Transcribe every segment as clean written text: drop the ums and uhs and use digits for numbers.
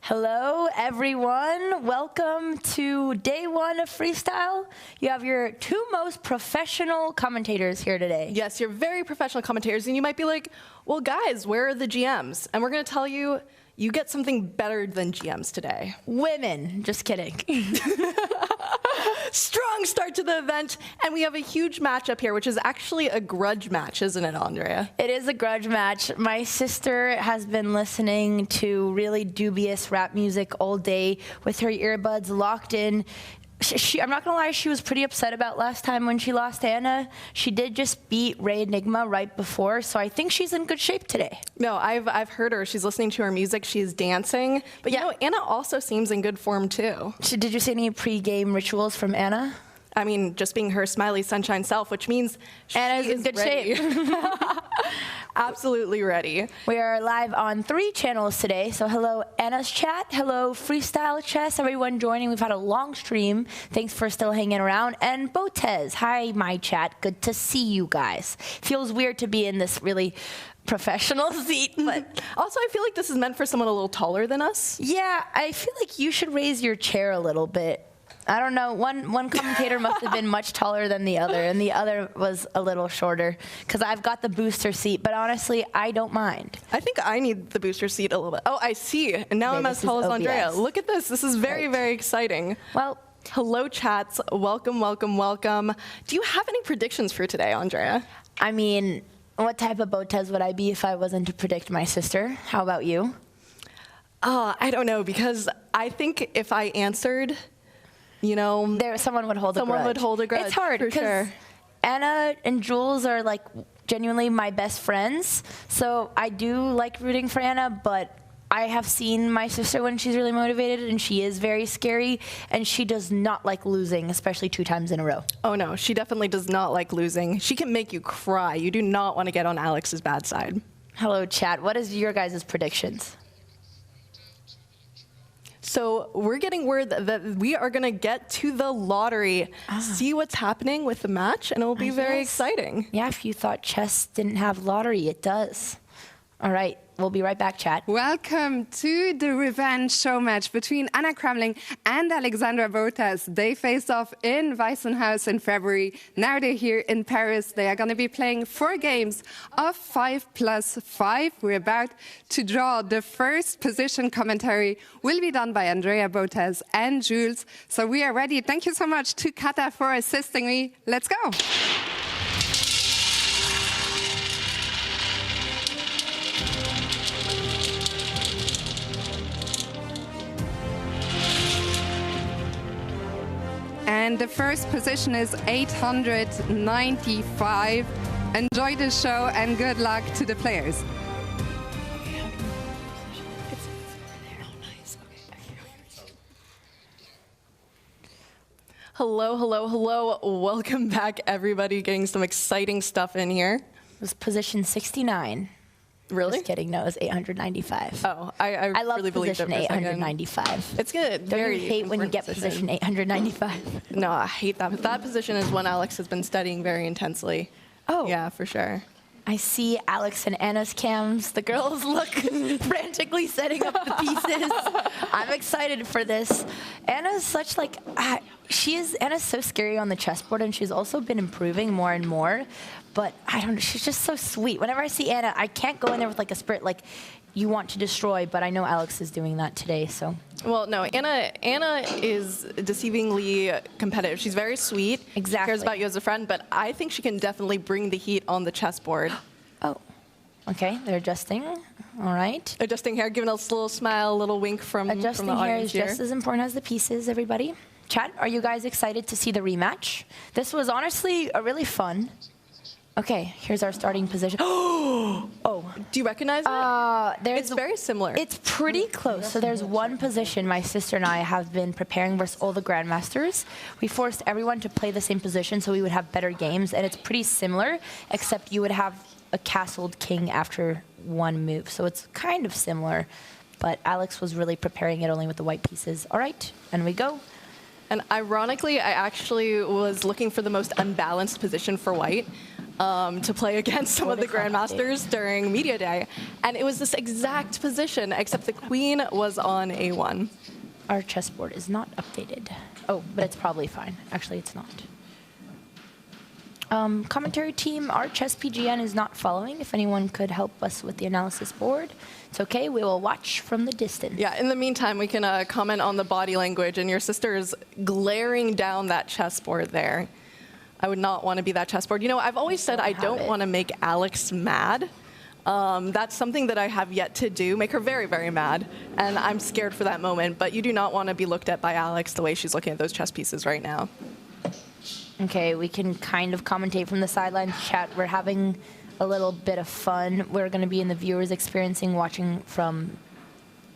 Hello, everyone. Welcome to day one of Freestyle. You have your two most professional commentators here today. Yes, you're very professional commentators, and you might be like, well, guys, where are the GMs? And we're going to tell you, you get something better than GMs today. Women. Just kidding. Strong start to the event, and we have a huge matchup here, which is actually a grudge match, isn't it, Andrea? It is a grudge match. My sister has been listening to really dubious rap music all day with her earbuds locked in. I'm not gonna lie, she was pretty upset about last time when she lost to Anna. She did just beat Ray Enigma right before, so I think she's in good shape today. No, I've heard her. She's listening to her music. She's dancing. But you know, Anna also seems in good form too. Did you see any pre-game rituals from Anna? I mean, just being her smiley sunshine self, which means Anna's in good shape. Absolutely ready. We are live on 3 channels today. So hello, Anna's chat. Hello, Freestyle Chess. Everyone joining. We've had a long stream. Thanks for still hanging around. And BOTEZ. Hi, my chat. Good to see you guys. Feels weird to be in this really professional seat, but also I feel like this is meant for someone a little taller than us. Yeah, I feel like you should raise your chair a little bit. I don't know, one commentator must have been much taller than the other, and the other was a little shorter, because I've got the booster seat, but honestly, I don't mind. I think I need the booster seat a little bit. Oh, I see, and now I'm as tall as Andrea. Look at this, this is very, very exciting. Well, hello chats, welcome, welcome, welcome. Do you have any predictions for today, Andrea? I mean, what type of BOTEZ would I be if I wasn't to predict my sister? How about you? I don't know, because I think if I answered, you know, someone would hold a grudge. Someone would hold a grudge. It's hard because Anna and Jules are like genuinely my best friends. So I do like rooting for Anna, but I have seen my sister when she's really motivated, and she is very scary, and she does not like losing, especially 2 times in a row. Oh no, she definitely does not like losing. She can make you cry. You do not want to get on Alex's bad side. Hello, chat. What is your guys' predictions? So we're getting word that we are going to get to the lottery, see what's happening with the match, and it will be very exciting. Yeah, if you thought chess didn't have lottery, it does. All right, we'll be right back, chat. Welcome to the revenge show match between Anna Cramling and ALEXANDRA BOTEZ. They faced off in Weissenhaus in February. Now they're here in Paris. They are going to be playing 4 games of 5+5. We're about to draw the first position. Commentary will be done by Andrea BOTEZ and Jules. So we are ready. Thank you so much to Kata for assisting me. Let's go. And the first position is 895. Enjoy the show and good luck to the players. Hello, hello, hello. Welcome back, everybody. Getting some exciting stuff in here. It was position 69. Really? Just kidding. No, it was 895. Oh, I love really believed position 895. It's good. Don't you hate when you get position 895? No, I hate that. That position is one Alex has been studying very intensely. Oh. Yeah, for sure. I see Alex and Anna's cams. The girls look frantically setting up the pieces. I'm excited for this. Anna's such like, Anna's so scary on the chessboard, and she's also been improving more and more. But I don't know, she's just so sweet. Whenever I see Anna, I can't go in there with like a spirit like you want to destroy, but I know Alex is doing that today, so. Well, no, Anna is deceivingly competitive. She's very sweet. Exactly. She cares about you as a friend, but I think she can definitely bring the heat on the chessboard. Oh, okay, they're adjusting. All right. Adjusting hair, giving us a little smile, a little wink from the audience. Adjusting hair is just as important as the pieces, everybody. Chat, are you guys excited to see the rematch? This was honestly a really fun. Okay, here's our starting position. Oh, do you recognize it? It's very similar. It's pretty close. So there's one position my sister and I have been preparing versus all the grandmasters. We forced everyone to play the same position so we would have better games, and it's pretty similar, except you would have a castled king after one move. So it's kind of similar, but Alex was really preparing it only with the white pieces. All right, and we go. And ironically, I actually was looking for the most unbalanced position for white. to play against some of the grandmasters during media day, and it was this exact position, except the queen was on A1. Our chessboard is not updated. Oh, but it's probably fine. Actually, it's not. Commentary team, our chess PGN is not following. If anyone could help us with the analysis board, it's okay. We will watch from the distance. Yeah, in the meantime, we can comment on the body language, and your sister is glaring down that chessboard there. I would not want to be that chessboard. You know, I've always said I don't want to make Alex mad. That's something that I have yet to do, make her very, very mad, and I'm scared for that moment. But you do not want to be looked at by Alex the way she's looking at those chess pieces right now. Okay, we can kind of commentate from the sidelines. Chat, we're having a little bit of fun. We're going to be in the viewers experiencing, watching from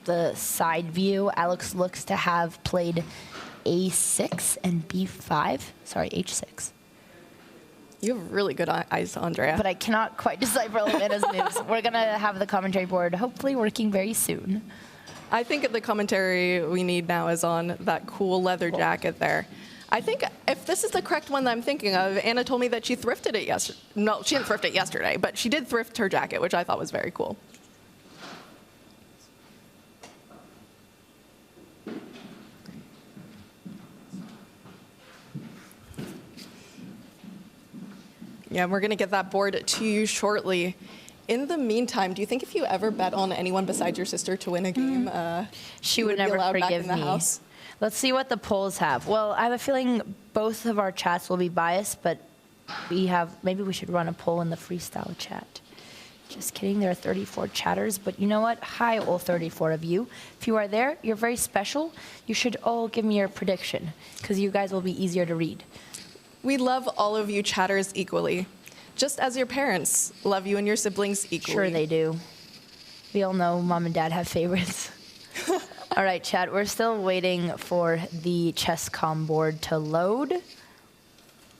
the side view. Alex looks to have played A6 and B5. Sorry, H6. You have really good eyes, Andrea. But I cannot quite decipher Anna's moves. We're going to have the commentary board hopefully working very soon. I think the commentary we need now is on that cool leather jacket there. I think if this is the correct one that I'm thinking of, Anna told me that she thrifted it yesterday. No, she didn't thrift it yesterday, but she did thrift her jacket, which I thought was very cool. Yeah, we're going to get that board to you shortly. In the meantime, do you think if you ever bet on anyone besides your sister to win a game, she would never forgive me? House? Let's see what the polls have. Well, I have a feeling both of our chats will be biased, but maybe we should run a poll in the freestyle chat. Just kidding, there are 34 chatters, but you know what? Hi, all 34 of you. If you are there, you're very special. You should all give me your prediction, because you guys will be easier to read. We love all of you chatters equally, just as your parents love you and your siblings equally. Sure they do. We all know mom and dad have favorites. All right, chat, we're still waiting for the chess.com board to load.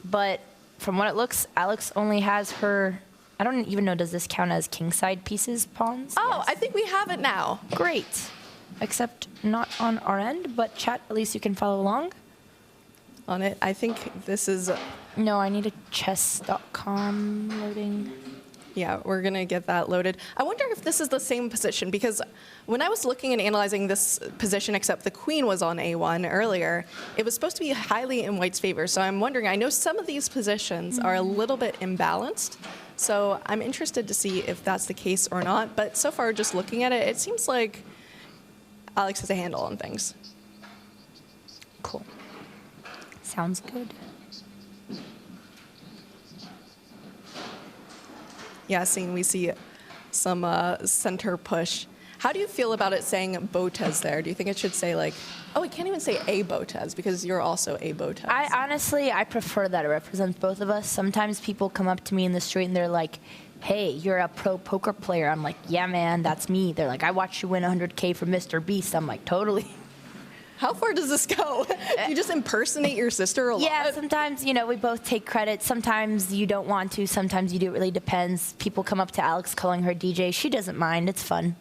But from what it looks, Alex only has her, I don't even know, does this count as kingside pieces, pawns? Oh, Yes. I think we have it now. Great. Except not on our end, but chat, at least you can follow along. On it, I think this is... No, I need a chess.com loading. Yeah, we're going to get that loaded. I wonder if this is the same position, because when I was looking and analyzing this position, except the queen was on A1 earlier, it was supposed to be highly in white's favor. So I'm wondering, I know some of these positions are a little bit imbalanced, so I'm interested to see if that's the case or not. But so far, just looking at it, it seems like Alex has a handle on things. Cool. Sounds good. Yeah, we see some center push. How do you feel about it saying BOTEZ there? Do you think it should say like, oh, it can't even say a BOTEZ because you're also a BOTEZ? I prefer that it represents both of us. Sometimes people come up to me in the street and they're like, hey, you're a pro poker player. I'm like, yeah, man, that's me. They're like, I watched you win 100K from Mr. Beast. I'm like, totally. How far does this go? You just impersonate your sister a lot? Yeah, sometimes, we both take credit. Sometimes you don't want to. Sometimes you do. It really depends. People come up to Alex calling her DJ. She doesn't mind. It's fun.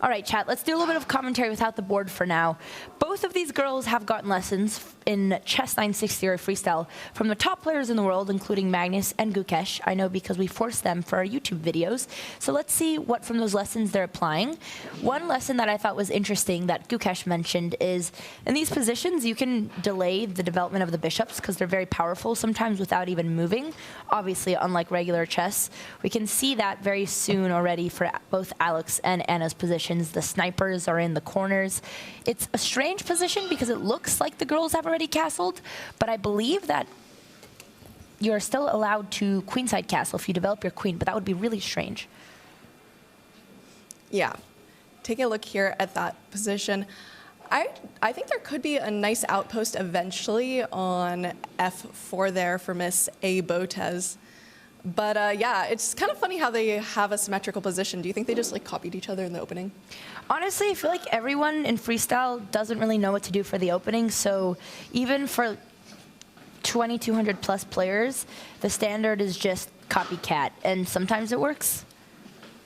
All right, chat, let's do a little bit of commentary without the board for now. Both of these girls have gotten lessons in Chess 960 or Freestyle from the top players in the world, including Magnus and Gukesh. I know because we forced them for our YouTube videos. So let's see what from those lessons they're applying. One lesson that I thought was interesting that Gukesh mentioned is in these positions, you can delay the development of the bishops because they're very powerful, sometimes without even moving. Obviously, unlike regular chess, we can see that very soon already for both Alex and Anna's positions. The snipers are in the corners. It's a strange position because it looks like the girls have already castled, but I believe that you're still allowed to queenside castle if you develop your queen, but that would be really strange. Yeah. Taking a look here at that position, I think there could be a nice outpost eventually on F4 there for Miss A. BOTEZ. But yeah, it's kind of funny how they have a symmetrical position. Do you think they just like copied each other in the opening? Honestly, I feel like everyone in freestyle doesn't really know what to do for the opening. So even for 2,200 plus players, the standard is just copycat, and sometimes it works.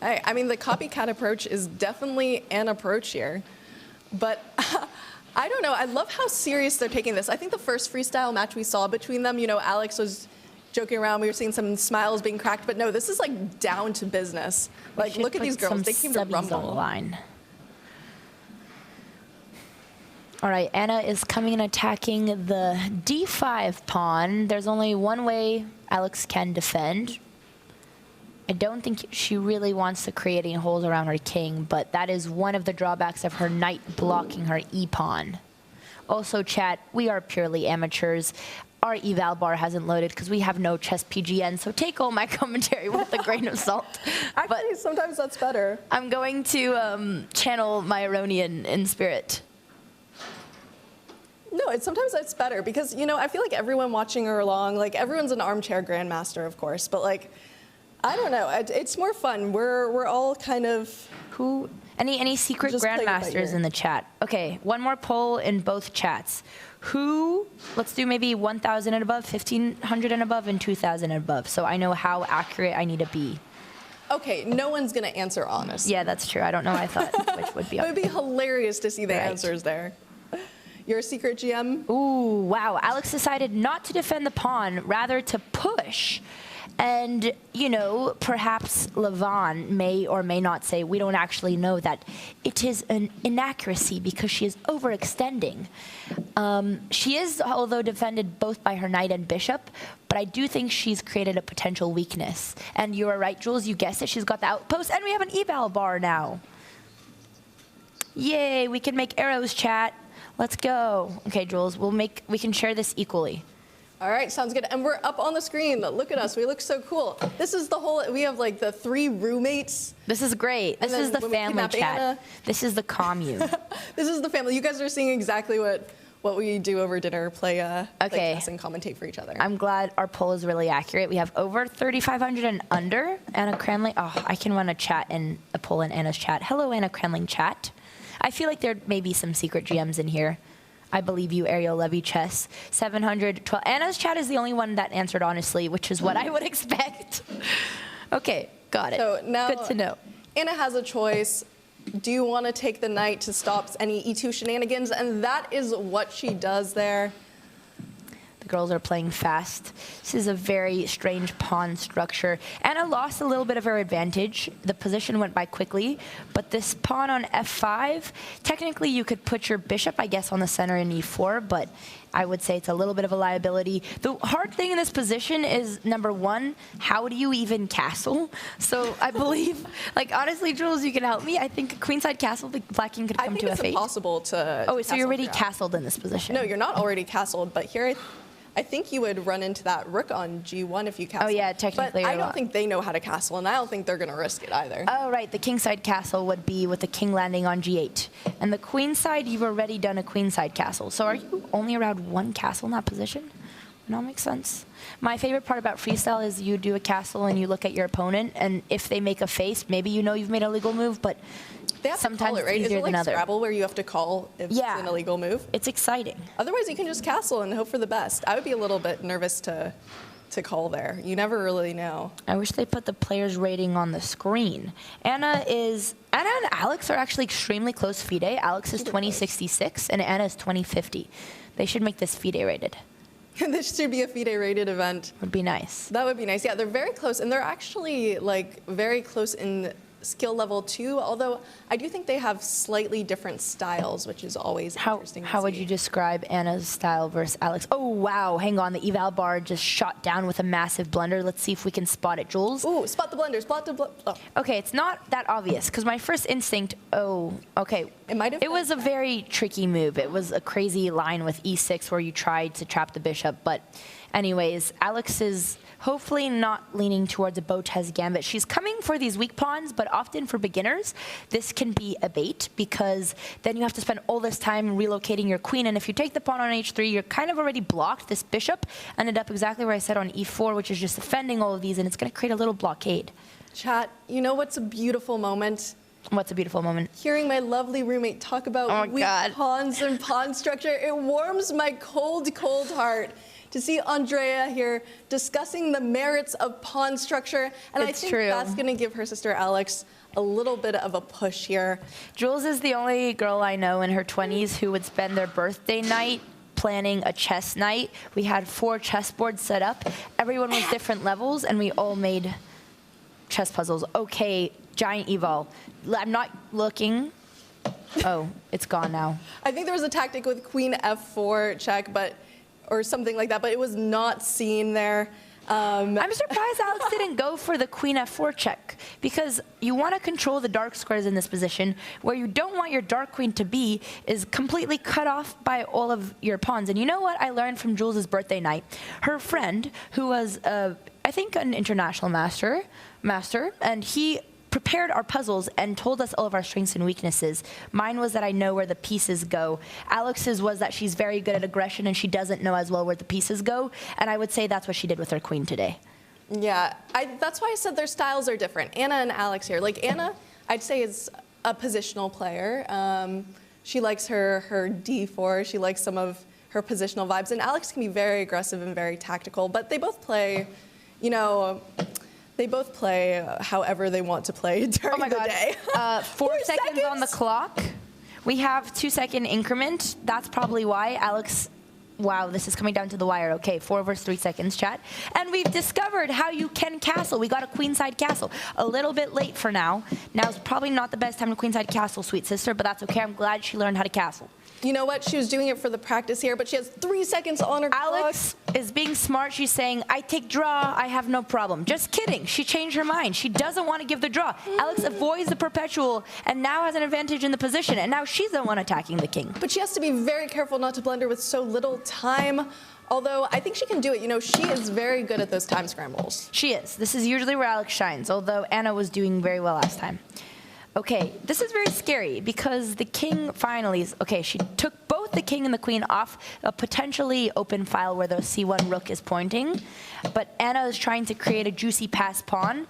Hey, I mean, the copycat approach is definitely an approach here. But I don't know. I love how serious they're taking this. I think the first freestyle match we saw between them, Alex was joking around. We were seeing some smiles being cracked, but no, this is like down to business. Like, look at these girls. They came to rumble. On the line. All right, Anna is coming and attacking the d5 pawn. There's only one way Alex can defend. I don't think she really wants to create any holes around her king, but that is one of the drawbacks of her knight blocking her e-pawn. Also, chat, we are purely amateurs. Our eval bar hasn't loaded because we have no chess PGN, so take all my commentary with a grain of salt. Actually, sometimes that's better. I'm going to channel my Ironian in spirit. No, sometimes that's better because, you know, I feel like everyone watching her along, like everyone's an armchair grandmaster, of course, but like, I don't know, it's more fun. We're all kind of... Any secret grandmasters in the chat? Okay, one more poll in both chats. Let's do maybe 1,000 and above, 1,500 and above, and 2,000 and above, so I know how accurate I need to be. Okay, no one's gonna answer honest. Yeah, that's true. I don't know. I thought which would be. It would be hilarious to see the answers there. You're a secret GM? Ooh, wow. Alex decided not to defend the pawn, rather to push. And, you know, perhaps Levon may or may not say, we don't actually know that it is an inaccuracy because she is overextending. She is, although defended both by her knight and bishop, but I do think she's created a potential weakness. And you are right, Jules, you guessed it. She's got the outpost, and we have an eval bar now. Yay, we can make arrows, chat. Let's go. Okay, Jules, we can share this equally. All right, sounds good. And we're up on the screen. Look at us. We look so cool. This is the whole, we have like the 3 roommates. This is great. This is the family chat. Anna. This is the commune. This is the family. You guys are seeing exactly what we do over dinner, play chess and commentate for each other. I'm glad our poll is really accurate. We have over 3,500 and under. Anna Cramling. Oh, I can run a chat and a poll in Anna's chat. Hello, Anna Cramling chat. I feel like there may be some secret GMs in here. I believe you, Ariel Levy Chess. 712. Anna's chat is the only one that answered honestly, which is what I would expect. Okay, got it. So now, good to know. Anna has a choice. Do you want to take the knight to stop any E2 shenanigans? And that is what she does there. The girls are playing fast. This is a very strange pawn structure. Anna lost a little bit of her advantage. The position went by quickly, but this pawn on f5, technically you could put your bishop, I guess, on the center in e4, but I would say it's a little bit of a liability. The hard thing in this position is, number one, how do you even castle? So I believe, like, honestly, Jules, you can help me. I think a queenside castle, the black king could come to f8. I think it's impossible to Oh, so you're already castled in this position. No, you're not already castled, but here I think you would run into that rook on g1 if you castle. Oh, yeah, technically. But I don't think they know how to castle, and I don't think they're going to risk it either. Oh, right. The kingside castle would be with the king landing on g8. And the queenside, you've already done a queenside castle. So are you only allowed 1 castle in that position? No, makes sense. My favorite part about freestyle is you do a castle and you look at your opponent, and if they make a face, maybe you know you've made a legal move, but they have sometimes to call it, right? it's easier Is it like than other. Scrabble where you have to call if it's an illegal move? It's exciting. Otherwise, you can just castle and hope for the best. I would be a little bit nervous to call there. You never really know. I wish they put the players' rating on the screen. Anna and Alex are actually extremely close FIDE. Alex is 2066 and Anna is 2050. They should make this FIDE rated. This should be a FIDE rated event. Would be nice. That would be nice. Yeah, they're very close, and they're actually like very close in skill level too, although I do think they have slightly different styles, which is always interesting to see. How would you describe Anna's style versus Alex? Oh, wow. Hang on. The eval bar just shot down with a massive blunder. Let's see if we can spot it, Jules. Ooh, spot the blunder. Spot the blunder. Oh. Okay, it's not that obvious, because my first instinct, okay. It was a very tricky move. It was a crazy line with e6 where you tried to trap the bishop. But anyways, Alex is hopefully not leaning towards a BOTEZ gambit. She's coming for these weak pawns, but often for beginners, this can be a bait because then you have to spend all this time relocating your queen. And if you take the pawn on h3, you're kind of already blocked. This bishop ended up exactly where I said on e4, which is just defending all of these, and it's going to create a little blockade. Chat, you know what's a beautiful moment? What's a beautiful moment? Hearing my lovely roommate talk about weak pawns and pawn structure. It warms my cold, cold heart to see Andrea here discussing the merits of pawn structure. And I think that's going to give her sister Alex a little bit of a push here. Jules is the only girl I know in her 20s who would spend their birthday night planning a chess night. We had 4 chessboards set up. Everyone was different levels, and we all made chess puzzles. Okay, giant evol. I'm not looking. Oh, it's gone now. I think there was a tactic with queen f4 check, or something like that, but it was not seen there. I'm surprised Alex didn't go for the queen f4 check, because you want to control the dark squares in this position. Where you don't want your dark queen to be is completely cut off by all of your pawns. And you know what I learned from Jules' birthday night? Her friend, who was, I think, an international master, and he prepared our puzzles and told us all of our strengths and weaknesses. Mine was that I know where the pieces go. Alex's was that she's very good at aggression and she doesn't know as well where the pieces go. And I would say that's what she did with her queen today. Yeah, that's why I said their styles are different. Anna and Alex here. Like Anna, I'd say is a positional player. She likes her d4. She likes some of her positional vibes. And Alex can be very aggressive and very tactical. But they both play, you know, however they want to play during the day. 4 seconds on the clock. We have 2-second increment. That's probably why Alex, wow, this is coming down to the wire. Okay, 4 versus 3 seconds, chat. And we've discovered how you can castle. We got a queenside castle. A little bit late for now. Now's probably not the best time to queenside castle, sweet sister, but that's okay. I'm glad she learned how to castle. You know what? She was doing it for the practice here, but she has 3 seconds on her Alex clock. is being smart. She's saying, I take draw. I have no problem. Just kidding. She changed her mind. She doesn't want to give the draw. Alex avoids the perpetual and now has an advantage in the position. And now she's the one attacking the king. But she has to be very careful not to blunder with so little time. Although I think she can do it. You know, she is very good at those time scrambles. She is. This is usually where Alex shines, although Anna was doing very well last time. Okay, this is very scary because the king finally is, okay, she took both the king and the queen off a potentially open file where the c1 rook is pointing, but Anna is trying to create a juicy pass pawn.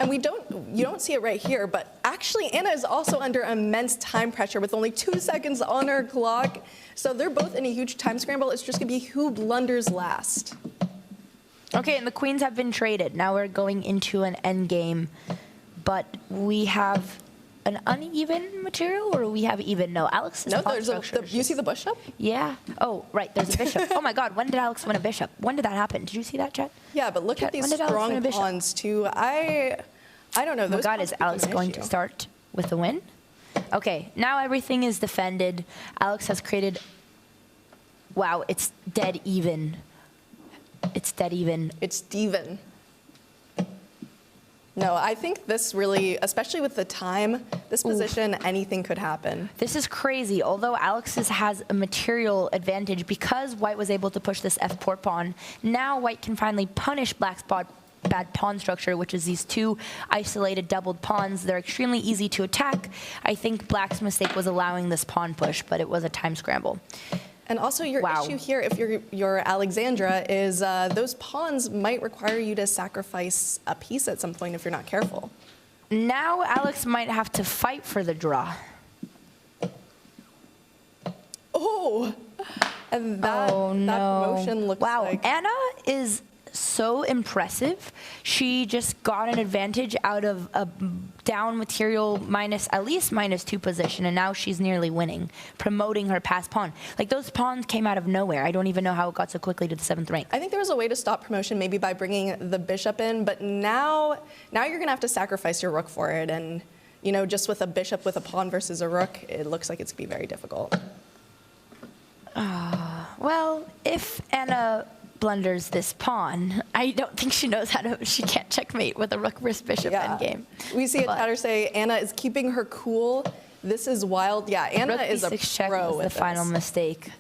And you don't see it right here, but actually Anna is also under immense time pressure with only 2 seconds on her clock. So they're both in a huge time scramble. It's just gonna be who blunders last. Okay, and the queens have been traded. Now we're going into an endgame. But we have an uneven material, or we have even? No, Alex's no, there's you see the bishop? Yeah. Oh, right, there's a bishop. Oh my God, when did Alex win a bishop? When did that happen? Did you see that, Chet? Yeah, but look at these strong pawns too. I don't know. Oh my God, is Alex going to start with the win? Okay, now everything is defended. Alex has created. Wow, it's dead even. It's dead even. It's even. No, I think this really, especially with the time, this position, anything could happen. This is crazy. Although Alex's has a material advantage because white was able to push this f4 pawn, now white can finally punish black's bad pawn structure, which is these 2 isolated doubled pawns. They're extremely easy to attack. I think black's mistake was allowing this pawn push, but it was a time scramble. And also your issue here, if you're Alexandra, is those pawns might require you to sacrifice a piece at some point if you're not careful. Now Alex might have to fight for the draw. Oh, and that promotion looks like... Wow, Anna is so impressive. She just got an advantage out of a down material at least -2 position, and now she's nearly winning, promoting her pass pawn. Like, those pawns came out of nowhere. I don't even know how it got so quickly to the 7th rank. I think there was a way to stop promotion, maybe by bringing the bishop in, but now you're gonna have to sacrifice your rook for it, and you know, just with a bishop with a pawn versus a rook, it looks like it's gonna be very difficult. Well, if Anna blunders this pawn, I don't think she knows how to. She can't checkmate with a rook versus bishop endgame. We see a chatter say Anna is keeping her cool. This is wild. Yeah, Anna rook is a check pro was with the final mistake.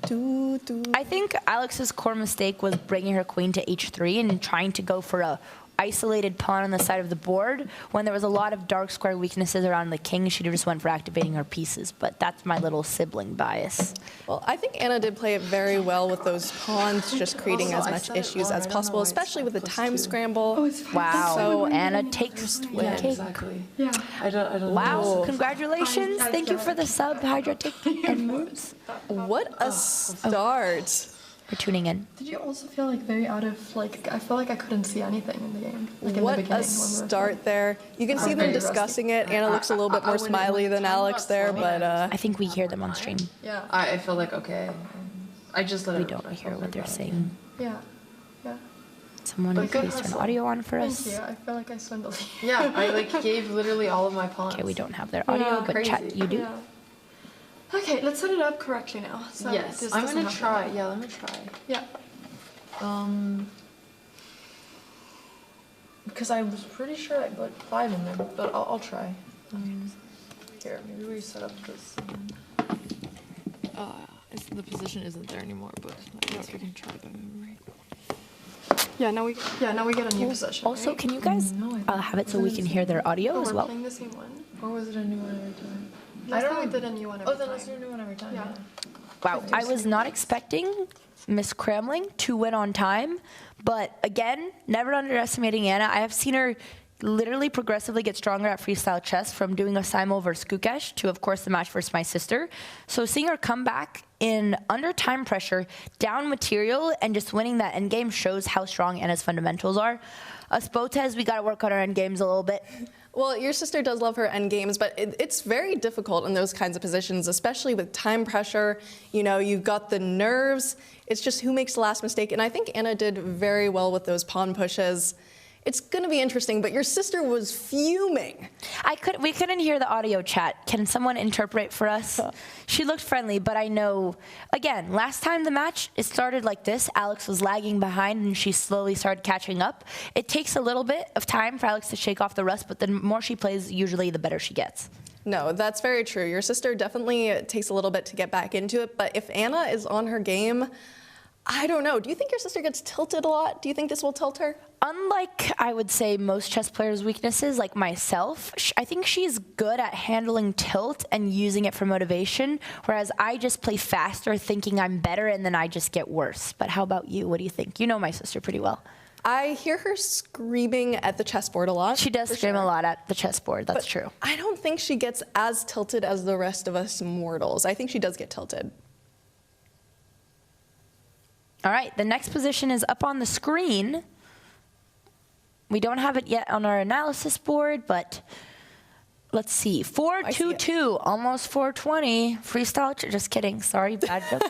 I think Alex's core mistake was bringing her queen to h3 and trying to go for a isolated pawn on the side of the board when there was a lot of dark square weaknesses around the king. She just went for activating her pieces, but that's my little sibling bias. Well, I think Anna did play it very well with those pawns, just creating as much issues as possible, especially with the time scramble. Wow, so Anna takes the cake. Exactly. Yeah, I don't Wow, know. congratulations. Thank you for the sub, Hydra and moves. What a start. for tuning in. Did you also feel like very out of, like, I felt like I couldn't see anything in the game? Like in What the beginning. a start there. You can see them discussing it. Anna looks a little bit more smiley than Alex there, but I think we hear them on stream. Yeah. I feel like, okay, I just let We it. don't hear what they're saying. Yeah. Yeah. Someone But good please turn hustle. audio on for Thank us. you. I feel like I swindled you. Yeah, I like gave literally all of my pawns. Okay, we don't have their audio, but crazy. chat, you do. Yeah. Okay, let's set it up correctly now. So Yes, this I'm doesn't gonna happen. try. Yeah, let me try. Yeah. Because I was pretty sure I put 5 in there, but I'll try. Here, maybe we set up this. The position isn't there anymore, but I guess we can try by memory. Yeah, now we get a new position. Also, right? can you guys have it so we can hear their audio Oh, as we're well? playing the same one. Or was it a new one every time? Last don't time we know. did a new one every Oh, then time. let's do a new one every time. Yeah. Wow, I was not expecting Miss Cramling to win on time, but again, never underestimating Anna. I have seen her literally progressively get stronger at freestyle chess, from doing a simul versus Gukesh to, of course, the match versus my sister. So seeing her come back in under time pressure, down material, and just winning that endgame shows how strong Anna's fundamentals are. Us BOTEZ, we got to work on our endgames a little bit. well, your sister does love her end games, but it's very difficult in those kinds of positions, especially with time pressure. You know, you've got the nerves. It's just who makes the last mistake. And I think Anna did very well with those pawn pushes. It's going to be interesting, but your sister was fuming. We couldn't hear the audio chat. Can someone interpret for us? She looked friendly, but I know, again, last time the match, it started like this. Alex was lagging behind, and she slowly started catching up. It takes a little bit of time for Alex to shake off the rust, but the more she plays, usually the better she gets. No, that's very true. Your sister definitely takes a little bit to get back into it, but if Anna is on her game, I don't know. Do you think your sister gets tilted a lot? Do you think this will tilt her? Unlike, I would say, most chess players' weaknesses, like myself, I think she's good at handling tilt and using it for motivation, whereas I just play faster thinking I'm better, and then I just get worse. But how about you? What do you think? You know my sister pretty well. I hear her screaming at the chessboard a lot. She does scream a lot at the chessboard. That's true. I don't think she gets as tilted as the rest of us mortals. I think she does get tilted. All right, the next position is up on the screen. We don't have it yet on our analysis board, but let's see. 4-2-2, almost 420. Freestyle, just kidding. Sorry, bad joke.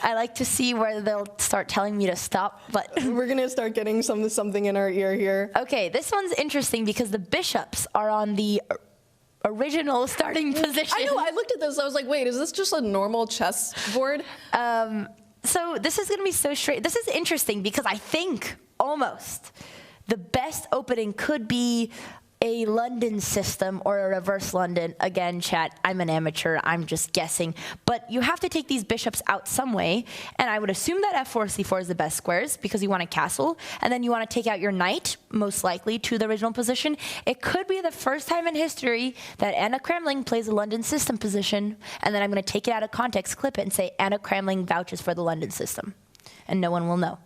I like to see where they'll start telling me to stop, but We're going to start getting something in our ear here. okay, this one's interesting because the bishops are on the original starting position. I know, I looked at this, I was like, wait, is this just a normal chess board? So this is going to be so straight. This is interesting because I think almost the best opening could be a London system or a reverse London. Again, chat, I'm an amateur. I'm just guessing. But you have to take these bishops out some way. And I would assume that f4, c4 is the best squares because you want a castle. And then you want to take out your knight, most likely, to the original position. It could be the first time in history that Anna Cramling plays a London system position. And then I'm going to take it out of context, clip it, and say Anna Cramling vouches for the London system. And no one will know.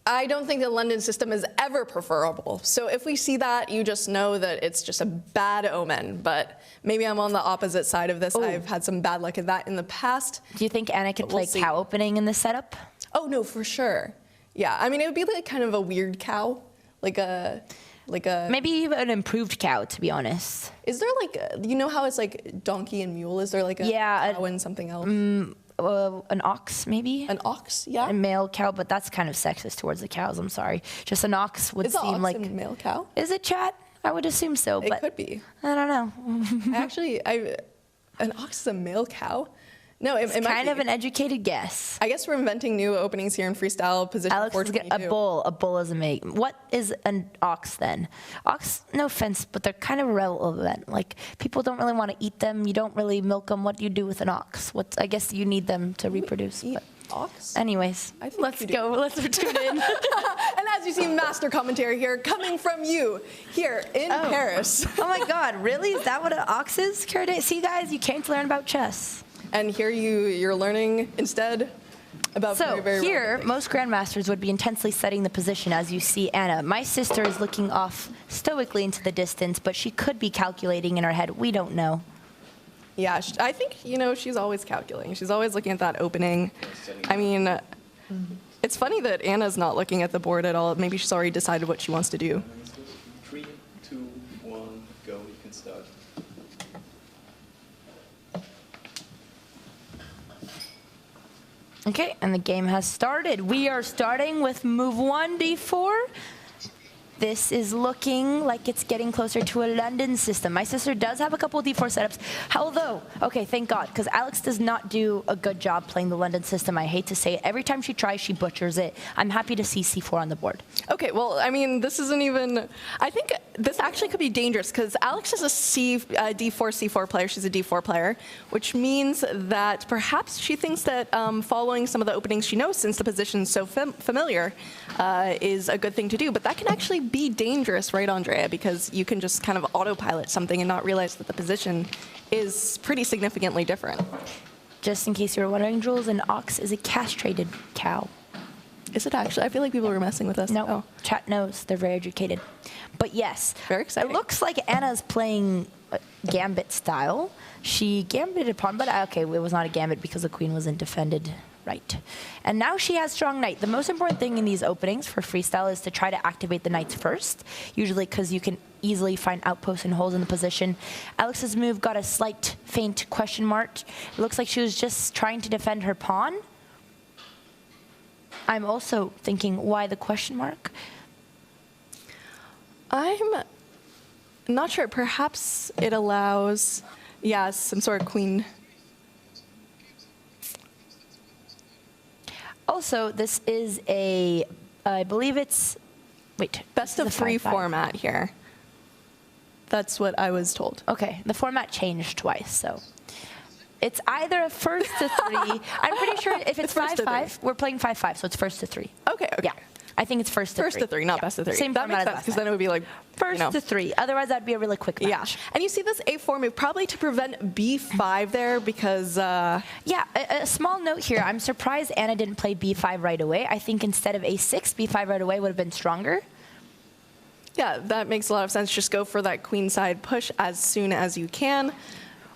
I don't think the London system is ever preferable. So if we see that, you just know that it's just a bad omen. But maybe I'm on the opposite side of this. Ooh. I've had some bad luck at that in the past. Do you think Anna could play We'll see. cow opening in this setup? Oh, no, for sure. Yeah, I mean, it would be like kind of a weird cow. Like a... Maybe even an improved cow, to be honest. Is there like, you know how it's like donkey and mule? Is there like a cow and something else? An ox, maybe? An ox, yeah? A male cow, but that's kind of sexist towards the cows, I'm sorry. Just an ox would Is the seem ox like... a male cow? Is it, chat? I would assume so, It but... could be. I don't know. An ox is a male cow? No, it It's might kind be. of an educated guess. I guess we're inventing new openings here in freestyle position Alex is a 422. bull. A bull is a mate. What is an ox then? Ox, no offense, but they're kind of irrelevant. Like, people don't really want to eat them. You don't really milk them. What do you do with an ox? I guess you need them to reproduce. Eat But ox? anyways, I think let's you do. go. Let's tune in. And as you see, master commentary here coming from you here in Paris. Oh my God, really? Is that what an ox is? See, guys, you came to learn about chess. And here you're learning instead about So very, very here, relevant things. most grandmasters would be intensely studying the position, as you see Anna. My sister is looking off stoically into the distance, but she could be calculating in her head. We don't know. Yeah, I think, she's always calculating. She's always looking at that opening. I mean, It's funny that Anna's not looking at the board at all. Maybe she's already decided what she wants to do. 3, 2, 1, go. You can start. Okay, and the game has started. We are starting with move 1, d4. This is looking like it's getting closer to a London system. My sister does have a couple of d4 setups. Although, okay, thank God, because Alex does not do a good job playing the London system. I hate to say it. Every time she tries, she butchers it. I'm happy to see c4 on the board. Okay, well, I mean, this isn't even... I think this actually could be dangerous because Alex is a d4, c4 player. She's a d4 player, which means that perhaps she thinks that following some of the openings she knows, since the position's so familiar, is a good thing to do. But that can actually be dangerous, right, Andrea? Because you can just kind of autopilot something and not realize that the position is pretty significantly different. Just in case you were wondering, Jules, an ox is a castrated cow. Is it actually? I feel like people were messing with us. No, Oh. chat knows. They're very educated. But yes, Very exciting. It looks like Anna's playing gambit style. She gambited pawn, but okay, it was not a gambit because the queen wasn't defended right. And now she has strong knight. The most important thing in these openings for freestyle is to try to activate the knights first, usually because you can easily find outposts and holes in the position. Alex's move got a slight faint question mark. It looks like she was just trying to defend her pawn. I'm also thinking, why the question mark? I'm not sure. Perhaps it allows, yeah, some sort of queen. Also, this is a, I believe it's, wait. Best this of is a 3 5-5. format here. That's what I was told. Okay, the format changed twice, so. It's either a first to 3. I'm pretty sure if it's first to 5-5, we're playing 5-5, so it's first to 3. Okay, okay. Yeah, I think it's first to 3. First to 3, not best of 3. Same that makes format as sense, last because then time. it would be like, First you know. to 3. Otherwise, that'd be a really quick Yeah, match. and you see this a4 move probably to prevent b5 there because... Yeah, a small note here. I'm surprised Anna didn't play b5 right away. I think instead of a6, b5 right away would have been stronger. Yeah, that makes a lot of sense. Just go for that queenside push as soon as you can.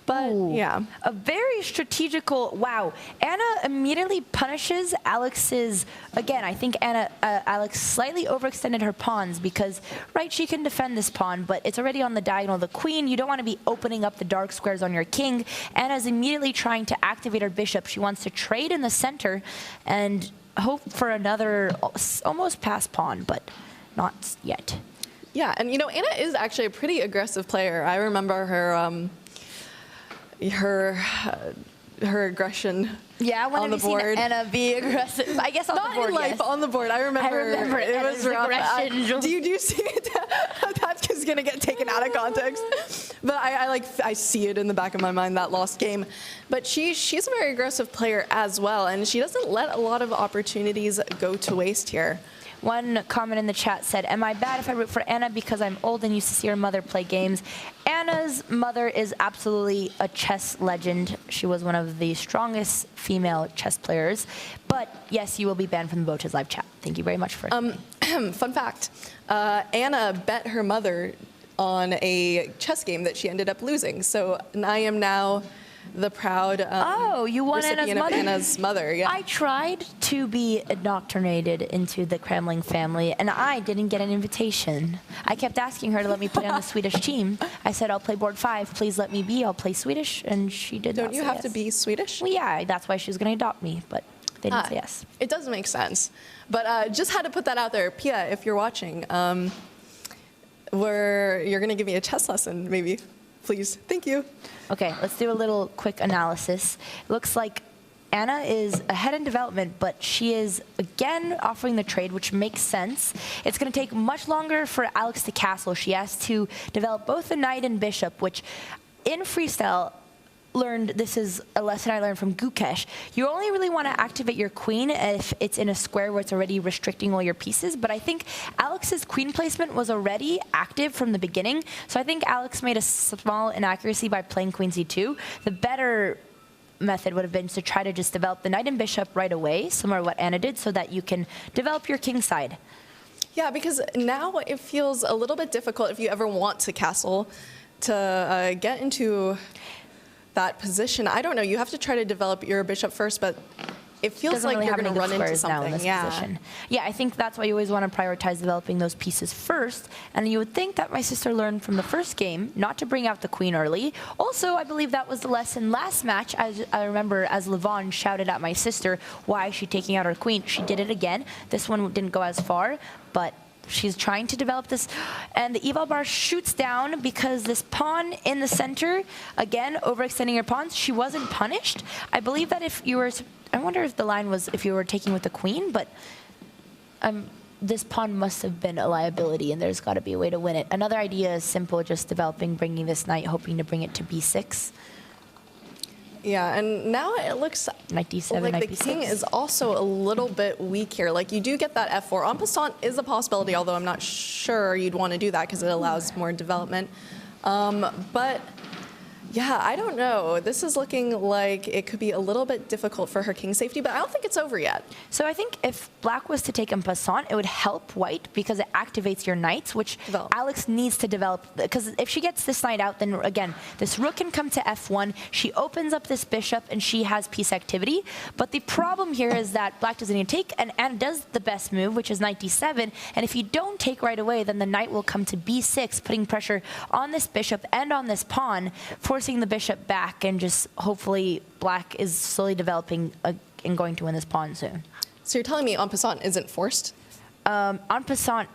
But, Ooh. yeah. A very strategical, wow. Anna immediately punishes Alex's, again, I think Alex slightly overextended her pawns because, right, she can defend this pawn, but it's already on the diagonal. The queen, you don't want to be opening up the dark squares on your king. Anna's immediately trying to activate her bishop. She wants to trade in the center and hope for another almost pass pawn, but not yet. Yeah, and you know, Anna is actually a pretty aggressive player. I remember her aggression. Yeah, when on have the you board. seen Anna be aggressive? I guess on Not the board, in life, yes. on the board. I remember it Anna's was rough. aggression. Do you see it? That's just gonna get taken out of context. But I see it in the back of my mind, that lost game. But she's a very aggressive player as well, and she doesn't let a lot of opportunities go to waste here. One comment in the chat said, am I bad if I root for Anna because I'm old and used to see her mother play games? Anna's mother is absolutely a chess legend. She was one of the strongest female chess players. But yes, you will be banned from the BOTEZ live chat. Thank you very much for it. Fun fact, Anna bet her mother on a chess game that she ended up losing. So I am now the proud you won recipient Anna's of mother? Anna's mother. Yeah. I tried to be indoctrinated into the Cramling family, and I didn't get an invitation. I kept asking her to let me play on the Swedish team. I said, I'll play board 5. Please let me be. I'll play Swedish. And she did not Don't you say have yes. to be Swedish? Well, yeah, that's why she was going to adopt me, but they didn't say yes. It does make sense. But just had to put that out there. Pia, if you're watching, you're going to give me a chess lesson, maybe. Please. Thank you. Okay, let's do a little quick analysis. It looks like Anna is ahead in development, but she is, again, offering the trade, which makes sense. It's going to take much longer for Alex to castle. She has to develop both the knight and bishop, which in freestyle, this is a lesson I learned from Gukesh. You only really want to activate your queen if it's in a square where it's already restricting all your pieces. But I think Alex's queen placement was already active from the beginning. So I think Alex made a small inaccuracy by playing queen c2. The better method would have been to try to just develop the knight and bishop right away, similar to what Anna did, so that you can develop your king side. Yeah, because now it feels a little bit difficult if you ever want to castle to get into that position. I don't know. You have to try to develop your bishop first, but it feels doesn't like really you're have going to any good run into squares now in something. this position. Yeah, I think that's why you always want to prioritize developing those pieces first. And you would think that my sister learned from the first game not to bring out the queen early. Also, I believe that was the lesson last match. I remember as Levon shouted at my sister, why is she taking out her queen? She did it again. This one didn't go as far, but she's trying to develop this, and the eval bar shoots down because this pawn in the center, again, overextending her pawns, she wasn't punished. I believe that if you were, I wonder if the line was if you were taking with the queen, but this pawn must have been a liability, and there's got to be a way to win it. Another idea is simple, just developing, bringing this knight, hoping to bring it to b6. Yeah, and now it looks Knight d7, like knight the b6. king is also a little bit weak here. Like, you do get that f4. En passant is a possibility, although I'm not sure you'd want to do that because it allows more development. But yeah, I don't know. This is looking like it could be a little bit difficult for her king safety, but I don't think it's over yet. So I think if black was to take en passant, it would help white because it activates your knights, which Alex needs to develop. Because if she gets this knight out, then again, this rook can come to f1. She opens up this bishop, and she has piece activity. But the problem here is that black doesn't even take, and Anna does the best move, which is knight d7. And if you don't take right away, then the knight will come to b6, putting pressure on this bishop and on this pawn, forcing the bishop back, and just hopefully black is slowly developing and going to win this pawn soon. So you're telling me en passant isn't forced? En passant,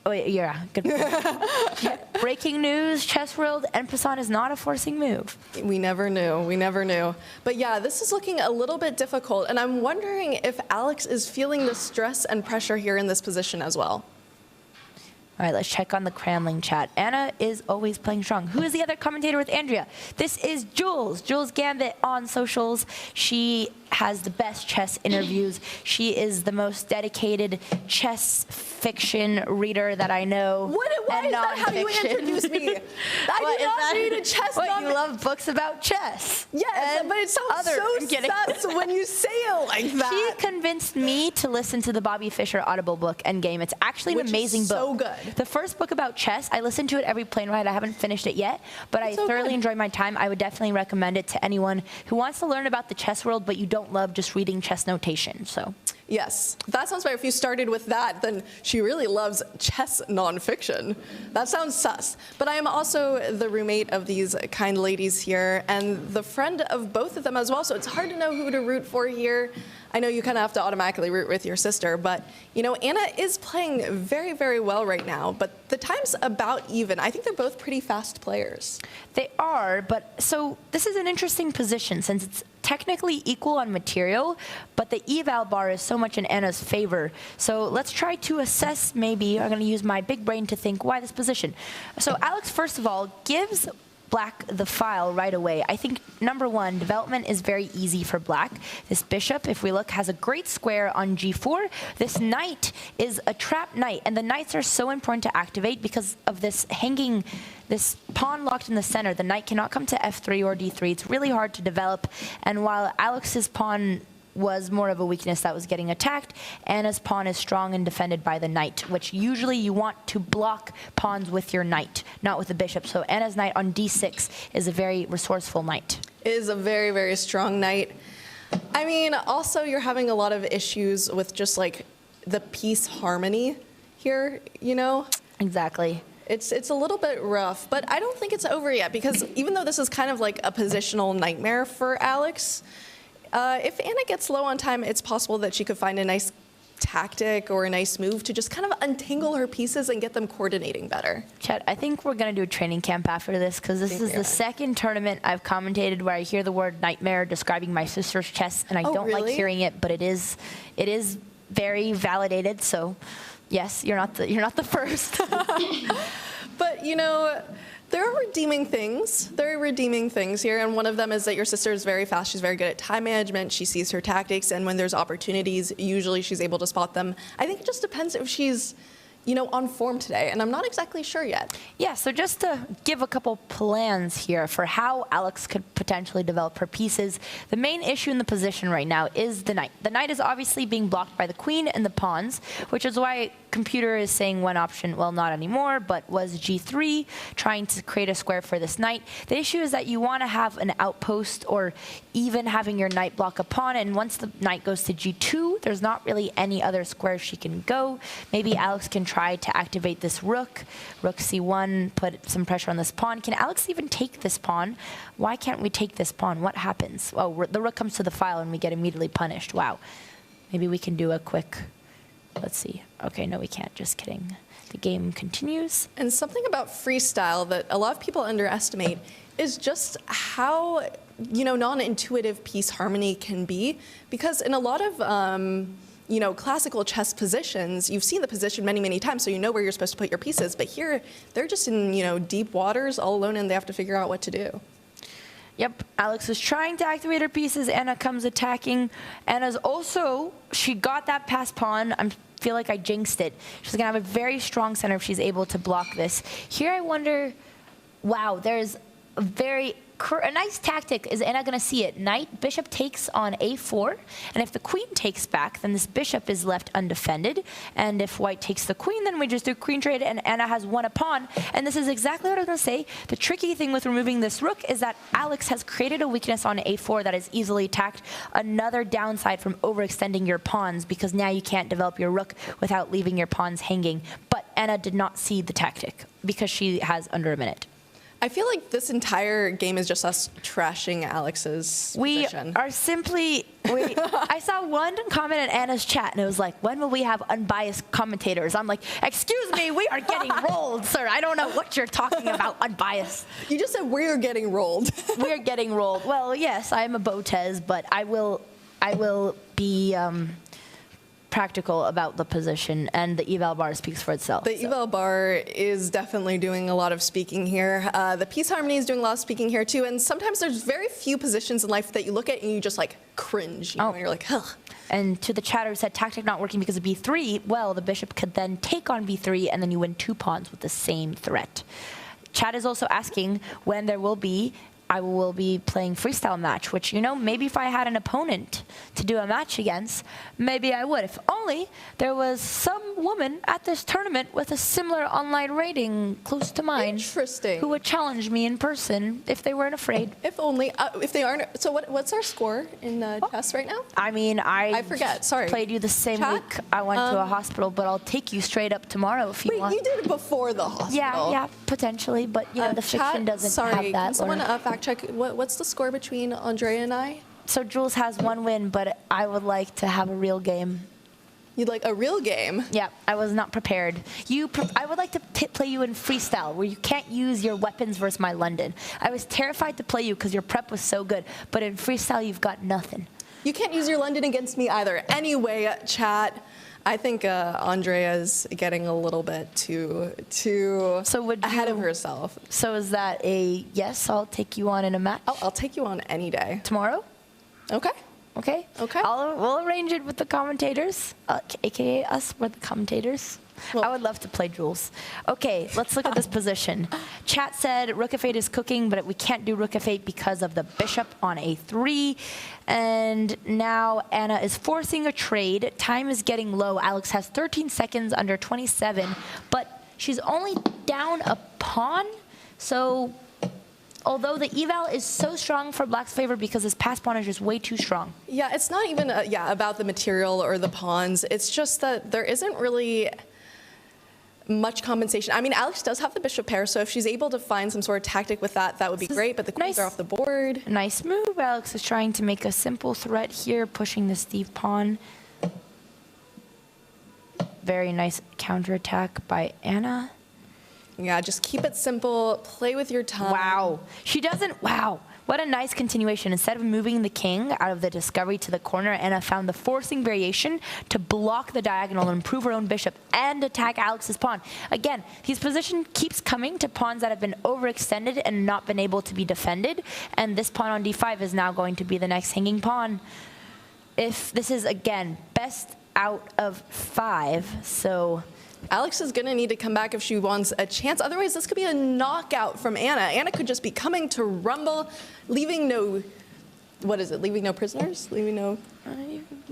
oh yeah, good point. Breaking news, chess world, en passant is not a forcing move. We never knew, we never knew. But yeah, this is looking a little bit difficult, and I'm wondering if Alex is feeling the stress and pressure here in this position as well. All right, let's check on the Cramling chat. Anna is always playing strong. Who is the other commentator with Andrea? This is Jules. Jules Gambit on socials. She has the best chess interviews. She is the most dedicated chess fiction reader that I know. Why is that how you introduce me? I do not read a chess What, novel. you love books about chess? Yes, but it sounds so sus when you say it like that. She convinced me to listen to the Bobby Fischer Audible book, Endgame. It's actually an amazing book. So good. The first book about chess, I listen to it every plane ride. I haven't finished it yet, but I thoroughly enjoy my time. I would definitely recommend it to anyone who wants to learn about the chess world, but you don't love just reading chess notation. So. Yes, that sounds right. If you started with that, then she really loves chess nonfiction. That sounds sus. But I am also the roommate of these kind ladies here and the friend of both of them as well, so it's hard to know who to root for here. I know you kind of have to automatically root with your sister, but, you know, Anna is playing very, very well right now, but the time's about even. I think they're both pretty fast players. They are, but so this is an interesting position since it's technically equal on material, but the eval bar is so much in Anna's favor. So let's try to assess, maybe, I'm going to use my big brain to think, why this position? So Alex, first of all, gives black the file right away. I think, number one, development is very easy for black. This bishop, if we look, has a great square on g4. This knight is a trap knight, and the knights are so important to activate because of this hanging, this pawn locked in the center. The knight cannot come to f3 or d3. It's really hard to develop, and while Alex's pawn was more of a weakness that was getting attacked, Anna's pawn is strong and defended by the knight, which usually you want to block pawns with your knight, not with the bishop. So Anna's knight on d6 is a very resourceful knight. It is a very, very strong knight. I mean, also you're having a lot of issues with just like the piece harmony here, you know? Exactly. It's a little bit rough, but I don't think it's over yet because even though this is kind of like a positional nightmare for Alex, if Anna gets low on time, it's possible that she could find a nice tactic or a nice move to just kind of untangle her pieces and get them coordinating better. Chet, I think we're going to do a training camp after this because this is the second tournament I've commentated where I hear the word nightmare describing my sister's chess, and I don't like hearing it, but it is very validated. So, yes, you're not the first. But you know, there are redeeming things. There are redeeming things here, and one of them is that your sister is very fast. She's very good at time management. She sees her tactics, and when there's opportunities, usually she's able to spot them. I think it just depends if she's, you know, on form today, and I'm not exactly sure yet. Yeah, so just to give a couple plans here for how Alex could potentially develop her pieces, the main issue in the position right now is the knight. The knight is obviously being blocked by the queen and the pawns, which is why computer is saying one option, well, not anymore, but was G3, trying to create a square for this knight. The issue is that you want to have an outpost or even having your knight block a pawn, and once the knight goes to G2, there's not really any other square she can go. Maybe Alex can try to activate this rook. Rook C1, put some pressure on this pawn. Can Alex even take this pawn? Why can't we take this pawn? What happens? Oh, the rook comes to the file and we get immediately punished. Wow. Maybe we can do a quick, let's see. Okay, no, we can't. Just kidding. The game continues. And something about freestyle that a lot of people underestimate is just how, non-intuitive piece harmony can be. Because in a lot of, classical chess positions, you've seen the position many, many times, so you know where you're supposed to put your pieces. But here, they're just in, deep waters all alone, and they have to figure out what to do. Yep, Alex is trying to activate her pieces. Anna comes attacking. Anna's also, she got that passed pawn. I feel like I jinxed it. She's going to have a very strong center if she's able to block this. Here I wonder, wow, there's a nice tactic. Is Anna going to see it? Knight, bishop takes on A4, and if the queen takes back, then this bishop is left undefended, and if white takes the queen, then we just do queen trade, and Anna has won a pawn, and this is exactly what I was going to say. The tricky thing with removing this rook is that Alex has created a weakness on A4 that is easily attacked. Another downside from overextending your pawns, because now you can't develop your rook without leaving your pawns hanging, but Anna did not see the tactic, because she has under a minute. I feel like this entire game is just us trashing Alex's position. We are simply, I saw one comment in Anna's chat, and it was like, when will we have unbiased commentators? I'm like, excuse me, we are getting rolled, sir. I don't know what you're talking about, unbiased. You just said we're getting rolled. We are getting rolled. Well, yes, I am a BOTEZ, but I will be practical about the position, and the eval bar speaks for itself. The eval bar is definitely doing a lot of speaking here. The piece harmony is doing a lot of speaking here too, and sometimes there's very few positions in life that you look at and you just like cringe, and you're like, ugh. And to the chatter who said tactic not working because of B3, well, the bishop could then take on B3, and then you win 2 pawns with the same threat. Chat is also asking when there will be I will be playing freestyle match, which, maybe if I had an opponent to do a match against, maybe I would. If only there was some woman at this tournament with a similar online rating close to mine. Interesting. Who would challenge me in person if they weren't afraid. If only. If they aren't. So what's our score in chess right now? I mean, I forget. Sorry. Played you the same week I went to a hospital, but I'll take you straight up tomorrow if you want. Wait, you did it before the hospital. Yeah, potentially, but the fiction doesn't have that. Can someone fact check what's the score between Andrea and I? So Jules has 1 win, but I would like to have a real game. You'd like a real game? Yeah, I was not prepared. I would like to play you in freestyle, where you can't use your weapons versus my London. I was terrified to play you because your prep was so good, but in freestyle, you've got nothing. You can't use your London against me either. Anyway, chat, I think Andrea's getting a little bit too ahead of herself. So is that a yes, I'll take you on in a match? I'll take you on any day. Tomorrow? Okay. Okay. We'll arrange it with the commentators, aka us. We're the commentators. Well, I would love to play Jules. Okay, let's look at this position. Chat said rook f8 is cooking, but we can't do rook f8 because of the bishop on a3. And now Anna is forcing a trade. Time is getting low. Alex has 13 seconds under 27, but she's only down a pawn. So although the eval is so strong for Black's favor because his pass pawn is just way too strong. Yeah, it's not even about the material or the pawns. It's just that there isn't really much compensation. I mean, Alex does have the bishop pair, so if she's able to find some sort of tactic with that, that would be great, but the queens are off the board. Nice move. Alex is trying to make a simple threat here, pushing the Steve pawn. Very nice counterattack by Anna. Yeah, just keep it simple. Play with your time. Wow. She doesn't. Wow. What a nice continuation. Instead of moving the king out of the discovery to the corner, Anna found the forcing variation to block the diagonal and improve her own bishop and attack Alex's pawn. Again, his position keeps coming to pawns that have been overextended and not been able to be defended. And this pawn on d5 is now going to be the next hanging pawn. If this is, again, best out of 5, so Alex is going to need to come back if she wants a chance. Otherwise, this could be a knockout from Anna. Anna could just be coming to rumble, leaving no what is it? Leaving no prisoners? Leaving no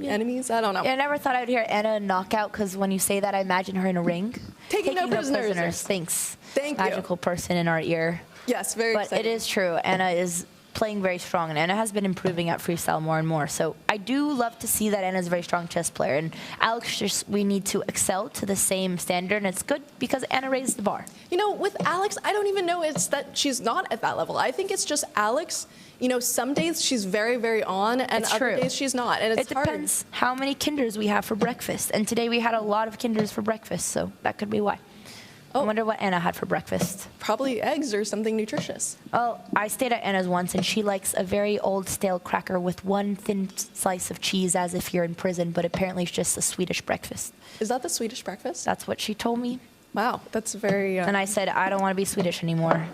enemies? I don't know. Yeah, I never thought I'd hear Anna knockout because when you say that, I imagine her in a ring. Taking no prisoners. Thanks. Thank you. Magical person in our ear. Yes, very But exciting. it is true. Anna is playing very strong, and Anna has been improving at freestyle more and more. So I do love to see that Anna's a very strong chess player. And Alex, we need to excel to the same standard, and it's good because Anna raised the bar. You know, with Alex, I don't even know it's that she's not at that level. I think it's just Alex. You know, some days she's very, very on, and It's other true. days she's not, and it's It depends how many Kinders we have for breakfast. And today we had a lot of Kinders for breakfast, so that could be why. I wonder what Anna had for breakfast. Probably eggs or something nutritious. Well, I stayed at Anna's once, and she likes a very old stale cracker with one thin slice of cheese as if you're in prison, but apparently it's just a Swedish breakfast. Is that the Swedish breakfast? That's what she told me. Wow, that's very... And I said, I don't want to be Swedish anymore.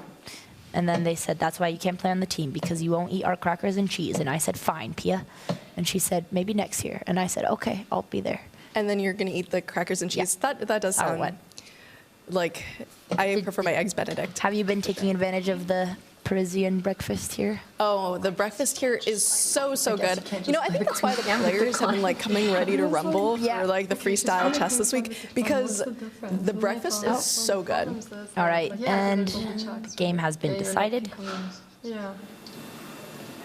And then they said, that's why you can't play on the team, because you won't eat our crackers and cheese. And I said, fine, Pia. And she said, maybe next year. And I said, okay, I'll be there. And then you're going to eat the crackers and cheese. Yeah. That does Or sound... what? Like, I prefer my eggs Benedict. Have you been taking advantage of the Parisian breakfast here? Oh, the breakfast here is so good. can't You know, just I think play that's why the the players have been like coming ready to rumble Yeah. for like the freestyle chess this week because What's the difference? the breakfast is so good. All right, and game has been decided. Yeah.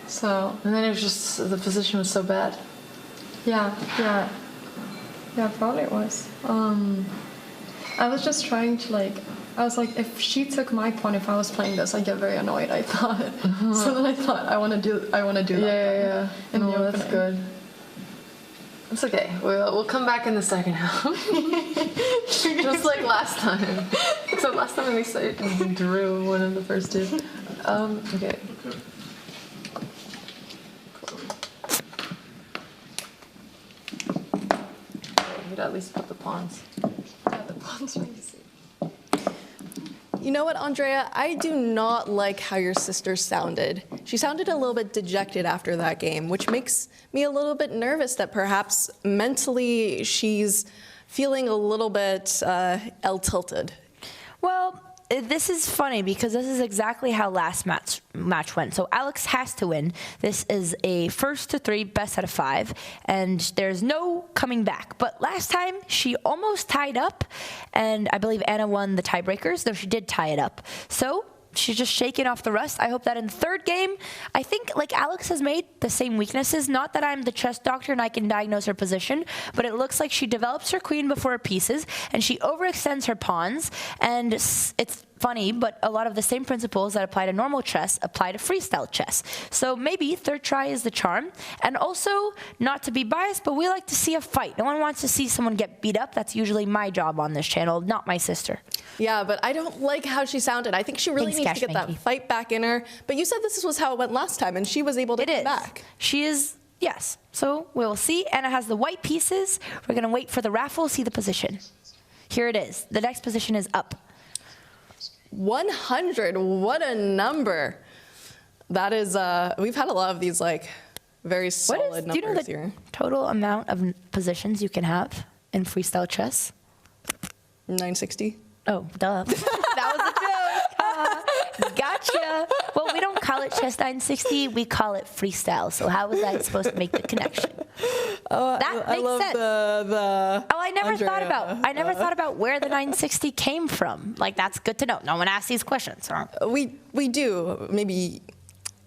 So, and then it was just, the position was so bad. Yeah, probably it was. I was just trying to I was like, if she took my pawn, if I was playing this, I'd get very annoyed, I thought. So then I thought, I want to do that. Yeah. In the No, that's opening. good. It's okay. We'll come back in the second half. Just like last time. Except last time we drew one of the first two. Okay. We'd at least put the pawns. Yeah, the pawns are easy. You know what, Andrea? I do not like how your sister sounded. She sounded a little bit dejected after that game, which makes me a little bit nervous that perhaps mentally she's feeling a little bit tilted. Well, this is funny because this is exactly how last match went. So Alex has to win. This is a 1-3, best out of 5, and there's no coming back. But last time she almost tied up, and I believe Anna won the tiebreakers, though she did tie it up. So she's just shaking off the rust. I hope that in the third game, I think Alex has made the same weaknesses. Not that I'm the chess doctor and I can diagnose her position, but it looks like she develops her queen before her pieces, and she overextends her pawns, and it's funny, but a lot of the same principles that apply to normal chess apply to freestyle chess. So maybe third try is the charm. And also, not to be biased, but we like to see a fight. No one wants to see someone get beat up. That's usually my job on this channel, not my sister. Yeah, but I don't like how she sounded. I think she really needs to get that fight back in her. But you said this was how it went last time, and she was able to come back. She is, yes. So we will see. Anna has the white pieces. We're going to wait for the raffle, see the position. Here it is. The next position is up. 100, what a number. That is, we've had a lot of these very solid numbers do you know the here. total amount of positions you can have in freestyle chess? 960. Oh, duh. That was a joke. Gotcha. Well, we don't call it chess 960. We call it freestyle. So how was I supposed to make the connection? Oh, That I makes love sense. the Oh, I never thought about where the 960 came from. That's good to know. No one asks these questions. we do. Maybe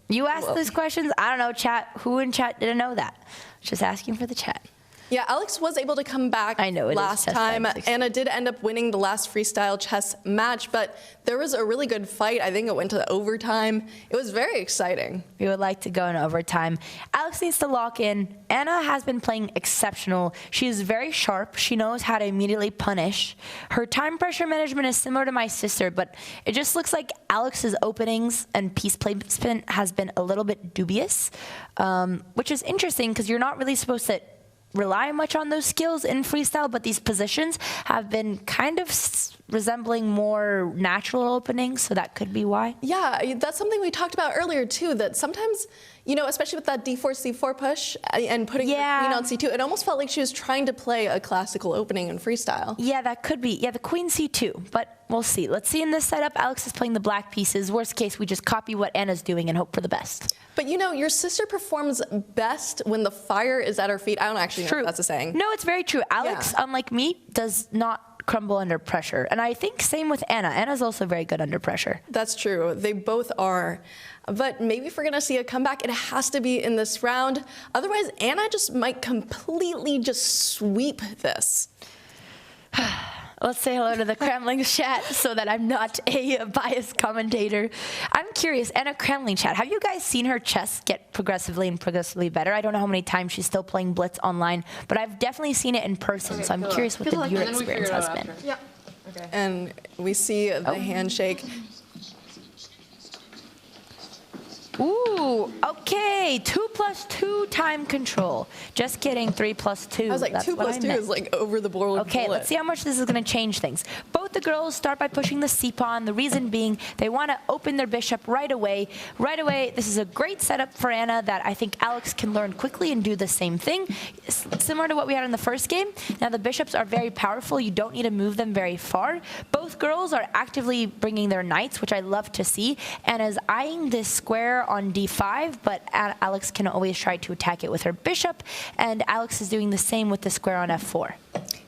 You asked these questions? I don't know, chat. Who in chat didn't know that? Just asking for the chat. Yeah, Alex was able to come back last time. Anna did end up winning the last freestyle chess match, but there was a really good fight. I think it went to overtime. It was very exciting. We would like to go in overtime. Alex needs to lock in. Anna has been playing exceptional. She is very sharp. She knows how to immediately punish. Her time pressure management is similar to my sister, but it just looks like Alex's openings and piece placement has been a little bit dubious, which is interesting because you're not really supposed to rely much on those skills in freestyle, but these positions have been kind of resembling more natural openings, so that could be why. Yeah, that's something we talked about earlier too, that sometimes, You know, especially with that d4, c4 push and putting the queen on c2, it almost felt like she was trying to play a classical opening in freestyle. Yeah, that could be. Yeah, the queen c2, but we'll see. Let's see in this setup, Alex is playing the black pieces. Worst case, we just copy what Anna's doing and hope for the best. But you know, your sister performs best when the fire is at her feet. I don't actually know if that's a saying. No, it's very true. Alex, unlike me, does not crumble under pressure. And I think same with Anna. Anna's also very good under pressure. That's true. They both are. But maybe if we're going to see a comeback, it has to be in this round. Otherwise, Anna just might completely just sweep this. Let's say hello to the Cramling chat so that I'm not a biased commentator. I'm curious, Anna Cramling chat, have you guys seen her chess get progressively better? I don't know how many times she's still playing Blitz online, but I've definitely seen it in person, so I'm curious what your experience has been. Yeah. Okay. And we see the handshake. Ooh, okay, 2+2 time control. Just kidding, 3+2. I was like, That's 2+2 is like over the board. Okay, let's see how much this is going to change things. Both the girls start by pushing the c-pawn. The reason being they want to open their bishop right away. Right away, this is a great setup for Anna that I think Alex can learn quickly and do the same thing. Similar to what we had in the first game. Now, the bishops are very powerful. You don't need to move them very far. Both girls are actively bringing their knights, which I love to see. Anna's eyeing this square on d5, but Alex can always try to attack it with her bishop, and Alex is doing the same with the square on f4.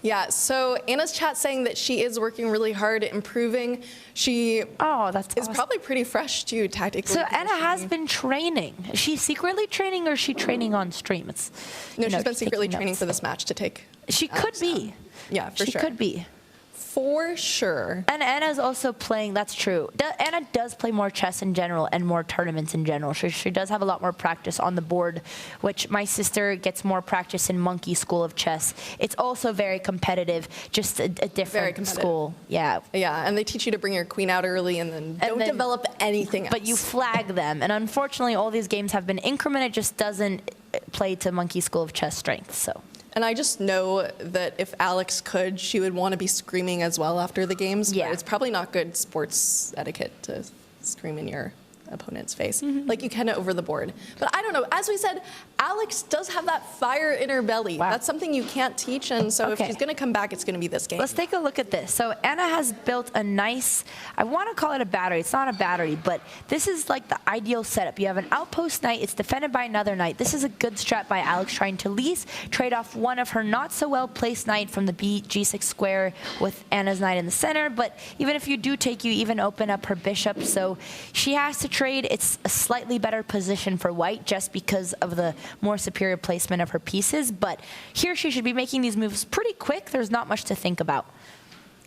Yeah, so Anna's chat saying that she is working really hard at improving. She is awesome. Probably pretty fresh too, tactically. So Anna has been training. Is she secretly training or is she training on stream? No, she's been secretly training for this match to take. She could be. Yeah, for sure. She could be. For sure. And Anna's also playing, that's true. Anna does play more chess in general and more tournaments in general. She does have a lot more practice on the board, which my sister gets more practice in Monkey School of Chess. It's also very competitive, just a different school. Yeah. Yeah, and they teach you to bring your queen out early and then don't develop anything else. But you flag them. And unfortunately, all these games have been increment. It just doesn't play to Monkey School of Chess strength, so. And I just know that if Alex could, she would want to be screaming as well after the games. Yeah. But it's probably not good sports etiquette to scream in your opponent's face. Like you can over the board. But I don't know. As we said, Alex does have that fire in her belly. Wow. That's something you can't teach. And so if she's going to come back, it's going to be this game. Let's take a look at this. So Anna has built a nice, I want to call it a battery. It's not a battery, but this is like the ideal setup. You have an outpost knight. It's defended by another knight. This is a good strat by Alex, trying to at least trade off one of her not so well placed knight from the g6 square with Anna's knight in the center. But even if you do take, you even open up her bishop. So she has to trade. It's a slightly better position for white just because of the more superior placement of her pieces. But here she should be making these moves pretty quick. There's not much to think about.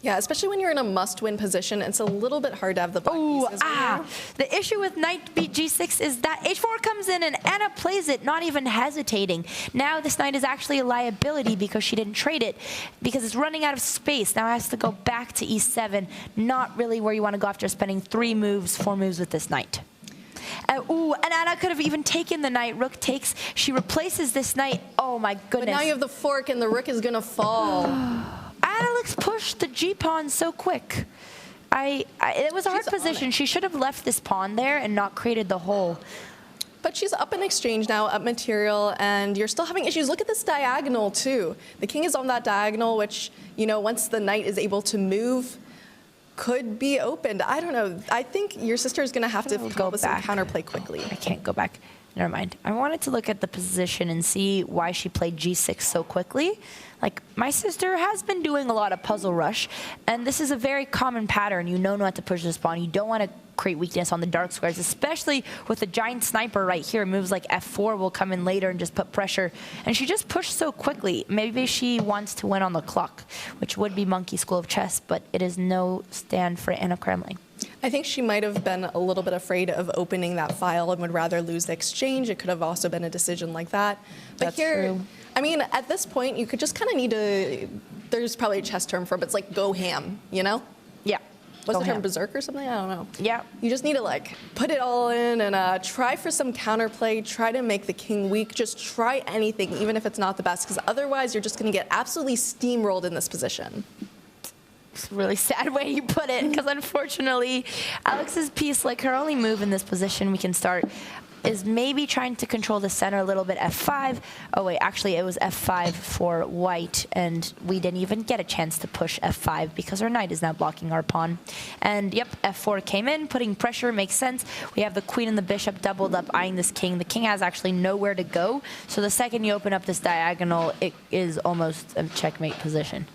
Yeah, especially when you're in a must-win position, it's a little bit hard to have the black pieces. The issue with knight beat g6 is that h4 comes in and Anna plays it, not even hesitating. Now this knight is actually a liability because she didn't trade it, because it's running out of space. Now it has to go back to e7, not really where you want to go after spending 4 moves with this knight. And Anna could have even taken the knight. Rook takes. She replaces this knight. Oh, my goodness. But now you have the fork, and the rook is going to fall. Alex pushed the g-pawn so quick. It was a hard position. She should have left this pawn there and not created the hole. But she's up in exchange now, up material, and you're still having issues. Look at this diagonal, too. The king is on that diagonal, which, you know, once the knight is able to move, could be opened. I don't know. I think your sister is going to have to go with some counterplay quickly. I can't go back. Never mind. I wanted to look at the position and see why she played g6 so quickly. Like, my sister has been doing a lot of puzzle rush, and this is a very common pattern. You know not to push this pawn. You don't want to create weakness on the dark squares, especially with the giant sniper right here. Moves like f4 will come in later and just put pressure. And she just pushed so quickly. Maybe she wants to win on the clock, which would be Monkey School of Chess, but it is no stand for Anna Cramling. I think she might have been a little bit afraid of opening that file and would rather lose the exchange. It could have also been a decision like that. But That's here, true. I mean, at this point, you could just kind of need to, there's probably a chess term for it, but it's like go ham, you know? Yeah. What's the term, berserk or something? I don't know. Yeah. You just need to like put it all in and try for some counterplay, try to make the king weak, just try anything, even if it's not the best, because otherwise you're just going to get absolutely steamrolled in this position. It's a really sad way you put it, because unfortunately, Alex's piece, like her only move in this position, we can start. is maybe trying to control the center a little bit, f5. Oh, wait, actually, it was f5 for white, and we didn't even get a chance to push f5 because our knight is now blocking our pawn. And, yep, f4 came in, putting pressure, makes sense. We have the queen and the bishop doubled up, eyeing this king. The king has actually nowhere to go, so the second you open up this diagonal, it is almost a checkmate position.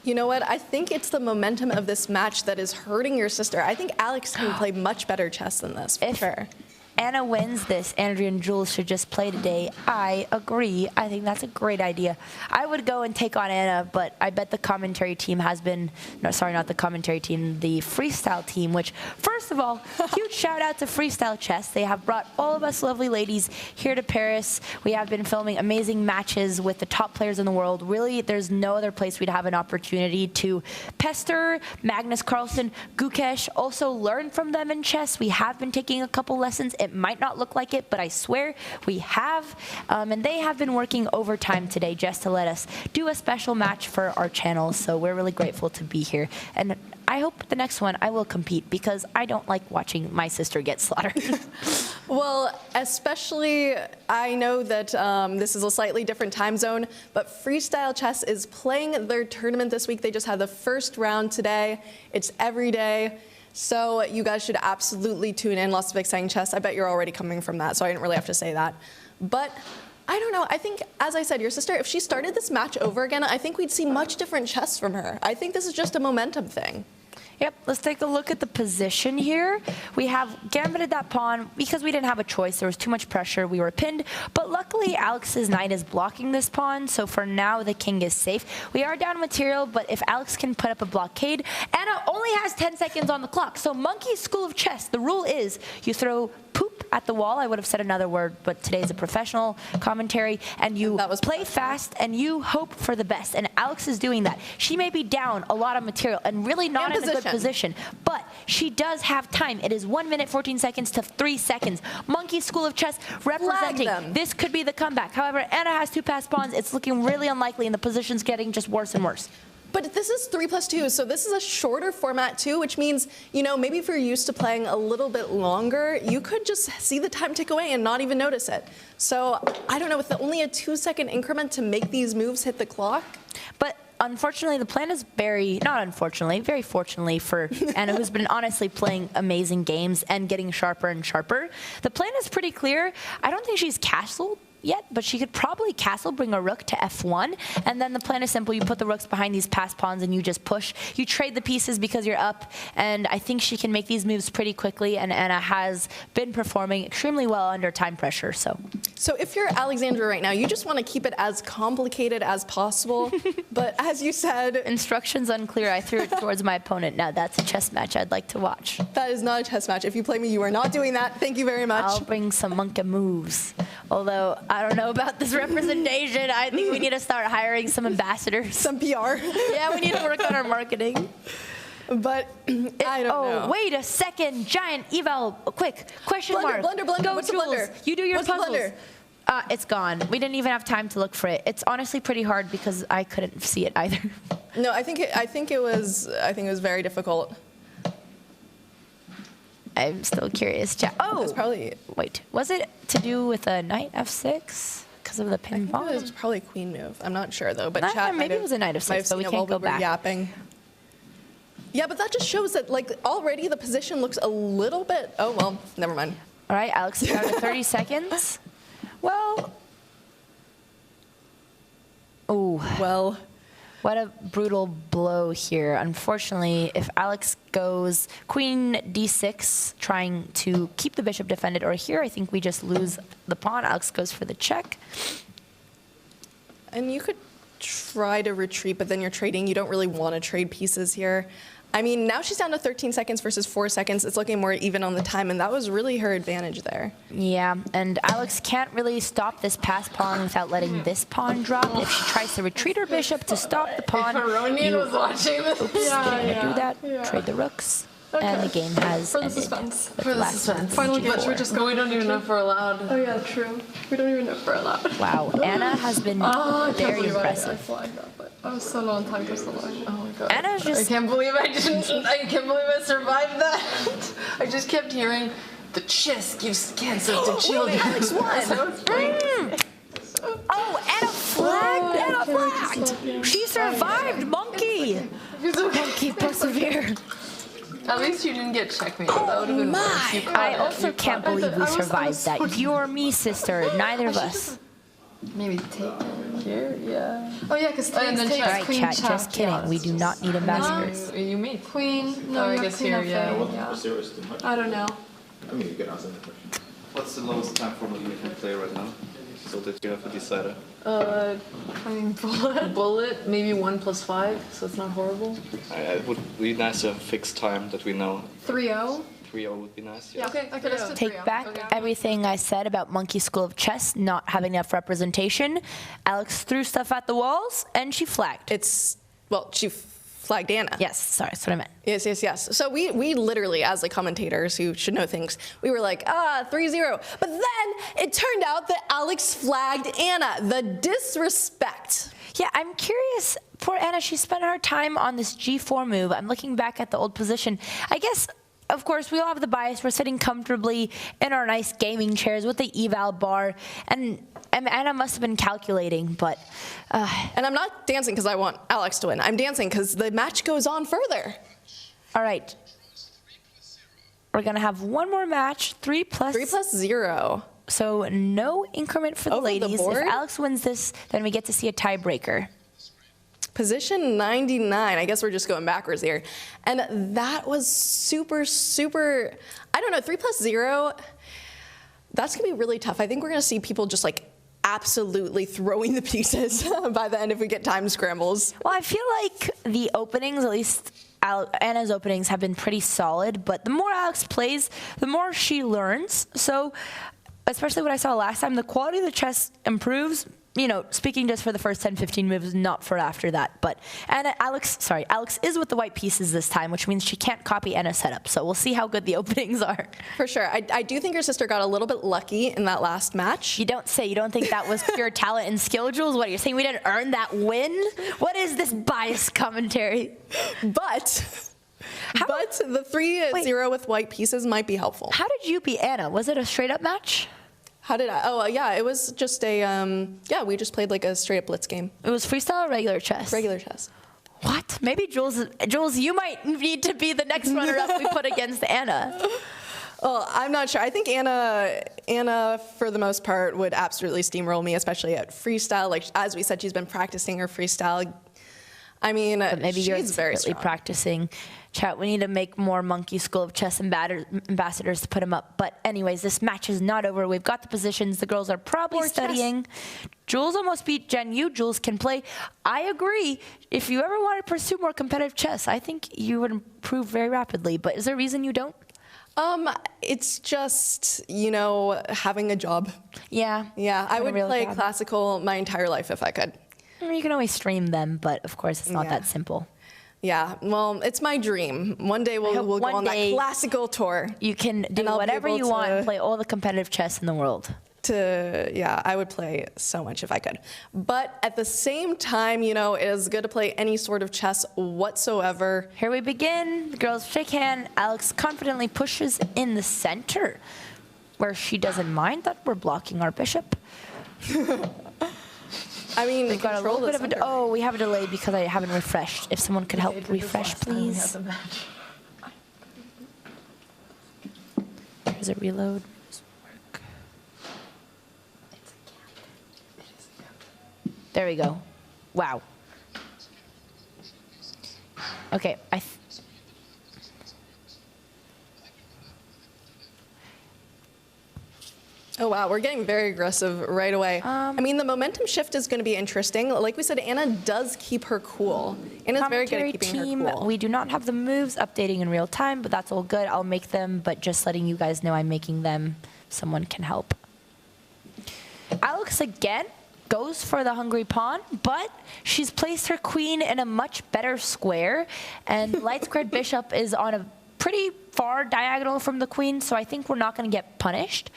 You know what? I think it's the momentum of this match that is hurting your sister. I think Alex can play much better chess than this, for sure. Anna wins this, Andrea and Jules should just play today. I agree. I think that's a great idea. I would go and take on Anna, but I bet the commentary team has been, no, sorry, not the commentary team, the freestyle team, which, first of all, huge shout out to Freestyle Chess. They have brought all of us lovely ladies here to Paris. We have been filming amazing matches with the top players in the world. Really, there's no other place we'd have an opportunity to pester Magnus Carlsen, Gukesh, also learn from them in chess. We have been taking a couple lessons. It might not look like it, but I swear we have. And they have been working overtime today just to let us do a special match for our channel. So we're really grateful to be here. And I hope the next one I will compete because I don't like watching my sister get slaughtered. Well, especially, I know that this is a slightly different time zone, but Freestyle Chess is playing their tournament this week. They just had the first round today. It's every day. So you guys should absolutely tune in. Lots of exciting chess. I bet you're already coming from that, so I didn't really have to say that. But I don't know. I think, as I said, your sister, if she started this match over again, I think we'd see much different chess from her. I think this is just a momentum thing. Yep, let's take a look at the position here. We have gambited that pawn because we didn't have a choice. There was too much pressure. We were pinned. But luckily, Alex's knight is blocking this pawn. So for now, the king is safe. We are down material, but if Alex can put up a blockade, Anna only has 10 seconds on the clock. So Monkey's School of Chess, the rule is you throw poop at the wall. I would have said another word, but today's a professional commentary. And you play fast and you hope for the best. And Alex is doing that. She may be down a lot of material and really not in a good position, but she does have time. It is 1 minute, 14 seconds to 3 seconds. Monkey School of Chess representing. This could be the comeback. However, Anna has 2 passed pawns. It's looking really unlikely, and the position's getting just worse and worse. But this is 3+2, so this is a shorter format too, which means, you know, maybe if you're used to playing a little bit longer, you could just see the time tick away and not even notice it. So I don't know, with only a 2-second increment to make these moves hit the clock. But unfortunately, the plan is very fortunately for Anna, who's been honestly playing amazing games and getting sharper and sharper. The plan is pretty clear. I don't think she's castled yet, but she could probably castle, bring a rook to f1, and then the plan is simple. You put the rooks behind these passed pawns and you just push. You trade the pieces because you're up, and I think she can make these moves pretty quickly, and Anna has been performing extremely well under time pressure. So if you're Alexandra right now, you just want to keep it as complicated as possible, but as you said... Instructions unclear. I threw it towards my opponent. Now that's a chess match I'd like to watch. That is not a chess match. If you play me, you are not doing that. Thank you very much. I'll bring some monkey moves. Although, I don't know about this representation. I think we need to start hiring some ambassadors. Some PR. Yeah, we need to work on our marketing. But I don't know. Oh, wait a second. Giant eval. Quick. Question mark. Blunder. Go, What's Jules. the blunder? You do your What's puzzles. The blunder? It's gone. We didn't even have time to look for it. It's honestly pretty hard because I couldn't see it either. No, I think it was very difficult. I'm still curious. Oh, it's probably. Wait, was it to do with a knight f6 because of the pin pawn? It was probably a queen move. I'm not sure though. But chat maybe it was a knight f6, but we can't go back. Yapping. Yeah, but that just shows that like already the position looks a little bit. Oh well, never mind. All right, Alex, down to 30 seconds. Well. Oh. Well. What a brutal blow here. Unfortunately, if Alex goes queen d6, trying to keep the bishop defended, or here I think we just lose the pawn. Alex goes for the check. And you could try to retreat, but then you're trading. You don't really want to trade pieces here. I mean, now she's down to 13 seconds versus 4 seconds. It's looking more even on the time, and that was really her advantage there. Yeah, and Alex can't really stop this pass pawn without letting this pawn drop. If she tries to retreat her bishop to stop the pawn, was watching this. Oops, didn't do that. Yeah. Trade the rooks. Okay. And the game has For the suspense. For the suspense. Final game. But we're just going, we don't even know if we're allowed. Oh yeah, true. We don't even know if we're allowed. Wow, Anna has been very impressive. I flagged up, but I was so low on time for so long. Oh my god. Anna's just... I can't believe I survived that. I just kept hearing The chess gives cancer to children. Alex won. Oh, Anna flagged. Anna flagged. She survived. Monkey. Monkey persevere. At least you didn't get checkmated. That would have been worse. You I caught also it. can't believe we survived that. You or me, sister. Neither of us. Maybe take it here. Yeah. Oh yeah, because And then takes check. All right, queen chat. check. Just kidding. We do not need ambassadors. You made. Queen. No, Oh, I not guess queen here, F8, yeah. yeah. Was yours too much? I don't know. I mean, you can answer the question. What's the lowest time formula you can play right now? So that you have a decider. I mean, bullet. Bullet, maybe 1+5, so it's not horrible. It would be nice to have a fixed time that we know. 3-0. 3-0 would be nice. Yeah. Okay, Okay, let's do Take 3-0. back everything I said about Monkey School of Chess not having enough representation. Alex threw stuff at the walls, and she flagged. She flagged Anna. Yes, sorry, that's what I meant. Yes. So we literally, as like commentators who should know things, we were like, 3-0. But then it turned out that Alex flagged Anna. The disrespect. Yeah, I'm curious. Poor Anna, she spent her time on this G4 move. I'm looking back at the old position. I guess, of course, we all have the bias. We're sitting comfortably in our nice gaming chairs with the eval bar. And Anna must have been calculating, but... And I'm not dancing because I want Alex to win. I'm dancing because the match goes on further. All right. We're going to have one more match, 3 plus... 3+0. So no increment for the Over the ladies. board? If Alex wins this, then we get to see a tiebreaker. Position 99. I guess we're just going backwards here. And that was super, I don't know, 3+0. That's going to be really tough. I think we're going to see people just like absolutely throwing the pieces by the end if we get time scrambles. Well, I feel like the openings, at least Anna's openings, have been pretty solid. But the more Alex plays, the more she learns. So, especially what I saw last time, the quality of the chess improves. You know, speaking just for the first 10, 15 moves, not for after that. But Alex is with the white pieces this time, which means she can't copy Anna's setup. So we'll see how good the openings are. For sure. I do think your sister got a little bit lucky in that last match. You don't say. You don't think that was pure talent and skill, Jules? What, you're saying we didn't earn that win? What is this biased commentary? But the 3-0 with white pieces might be helpful. How did you beat Anna? Was it a straight-up match? How did I? Oh, yeah, it was just a, we just played like a straight-up blitz game. It was freestyle or regular chess? Regular chess. What? Maybe Jules, you might need to be the next runner-up we put against Anna. Well, I'm not sure. I think Anna, for the most part, would absolutely steamroll me, especially at freestyle. Like, as we said, she's been practicing her freestyle. I mean, But maybe you're she's very secretly strong. practicing. Chat, we need to make more Monkey School of Chess ambassadors to put them up. But anyways, this match is not over. We've got the positions. The girls are probably More studying. Jules almost beat Jen Yu. Jules can play. I agree. If you ever want to pursue more competitive chess, I think you would improve very rapidly. But is there a reason you don't? It's just, you know, having a job. Yeah. Yeah, I having a would real play job. classical my entire life if I could. You can always stream them, but of course it's not Yeah. that simple. Yeah, well, it's my dream. One day we'll go one on day that classical tour. You can do And I'll be whatever able you want to- and play all the competitive chess in the world. I would play so much if I could. But at the same time, you know, it is good to play any sort of chess whatsoever. Here we begin. The girls shake hand. Alex confidently pushes in the center, where she doesn't mind that we're blocking our bishop. I mean, We've got a control little bit the of a... center. Oh, we have a delay because I haven't refreshed. If someone could help refresh, please. There's a reload. There we go. Wow. Okay, Oh, wow, we're getting very aggressive right away. I mean, the momentum shift is going to be interesting. Like we said, Anna does keep her cool. Anna's very good at keeping team, her cool. we do not have the moves updating in real time, but that's all good. I'll make them, but just letting you guys know I'm making them. Someone can help. Alex again goes for the hungry pawn, but she's placed her queen in a much better square, and the light squared bishop is on a pretty far diagonal from the queen, so I think we're not going to get punished.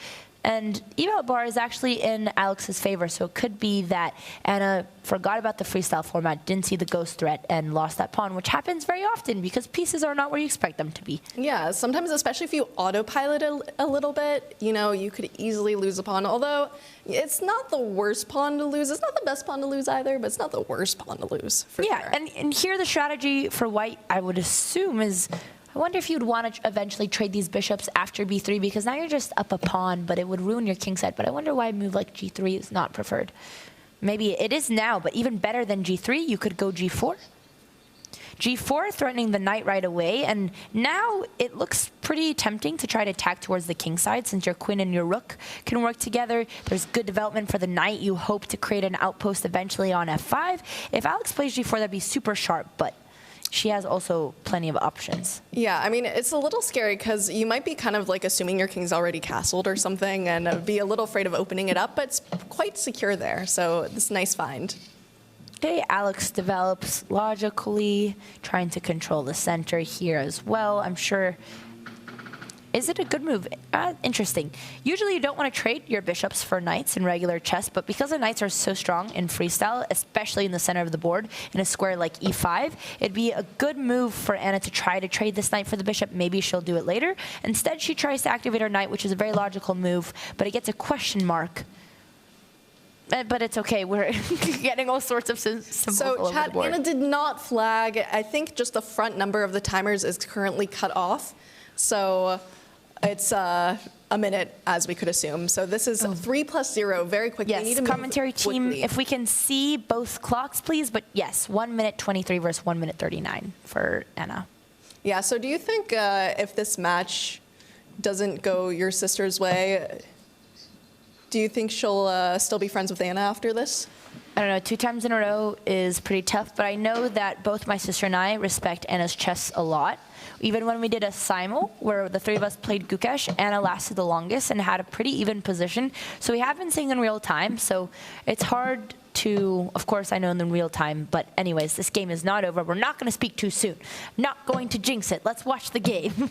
And eval bar is actually in Alex's favor, so it could be that Anna forgot about the freestyle format, didn't see the ghost threat, and lost that pawn, which happens very often because pieces are not where you expect them to be. Yeah, sometimes, especially if you autopilot a little bit, you know, you could easily lose a pawn. Although it's not the worst pawn to lose. It's not the best pawn to lose either, but it's not the worst pawn to lose, for sure. And here the strategy for white, I would assume, is I wonder if you'd want to eventually trade these bishops after b3, because now you're just up a pawn, but it would ruin your king side. But I wonder why a move like g3 is not preferred. Maybe it is now, but even better than g3, you could go g4. g4 threatening the knight right away, and now it looks pretty tempting to try to attack towards the king side since your queen and your rook can work together. There's good development for the knight. You hope to create an outpost eventually on f5. If Alex plays g4, that'd be super sharp, but she has also plenty of options. Yeah, I mean, it's a little scary because you might be kind of like assuming your king's already castled or something and be a little afraid of opening it up, but it's quite secure there, so it's a nice find. Okay, Alex develops logically, trying to control the center here as well. I'm sure. Is it a good move? Interesting. Usually you don't want to trade your bishops for knights in regular chess, but because the knights are so strong in freestyle, especially in the center of the board, in a square like e5, it'd be a good move for Anna to try to trade this knight for the bishop. Maybe she'll do it later. Instead, she tries to activate her knight, which is a very logical move, but it gets a question mark. But it's okay. We're getting all sorts of symbols all over the board. Anna did not flag. I think just the front number of the timers is currently cut off. So it's a minute, as we could assume. So this is 3 + 0 very quickly. Yes, commentary team, if we can see both clocks, please. But yes, 1 minute 23 versus 1 minute 39 for Anna. Yeah, so do you think if this match doesn't go your sister's way, do you think she'll still be friends with Anna after this? I don't know, 2 times in a row is pretty tough, but I know that both my sister and I respect Anna's chess a lot. Even when we did a simul, where the 3 of us played Gukesh, Anna lasted the longest and had a pretty even position. So we have been seeing in real time, so it's hard to, of course, I know in real time, but anyways, this game is not over. We're not going to speak too soon. Not going to jinx it. Let's watch the game.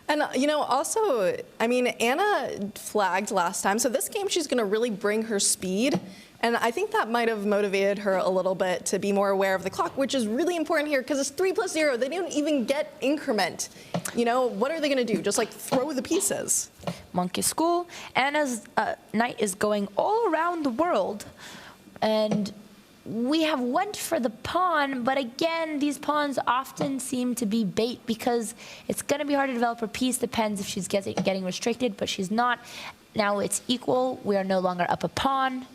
And, you know, also, I mean, Anna flagged last time, so this game she's going to really bring her speed. And I think that might have motivated her a little bit to be more aware of the clock, which is really important here because it's 3 + 0. They don't even get increment. You know, what are they going to do? Just like throw the pieces? Monkey school. Anna's knight is going all around the world. And we have went for the pawn, but again, these pawns often seem to be bait because it's going to be hard to develop her piece. Depends if she's getting restricted, but she's not. Now it's equal. We are no longer up a pawn.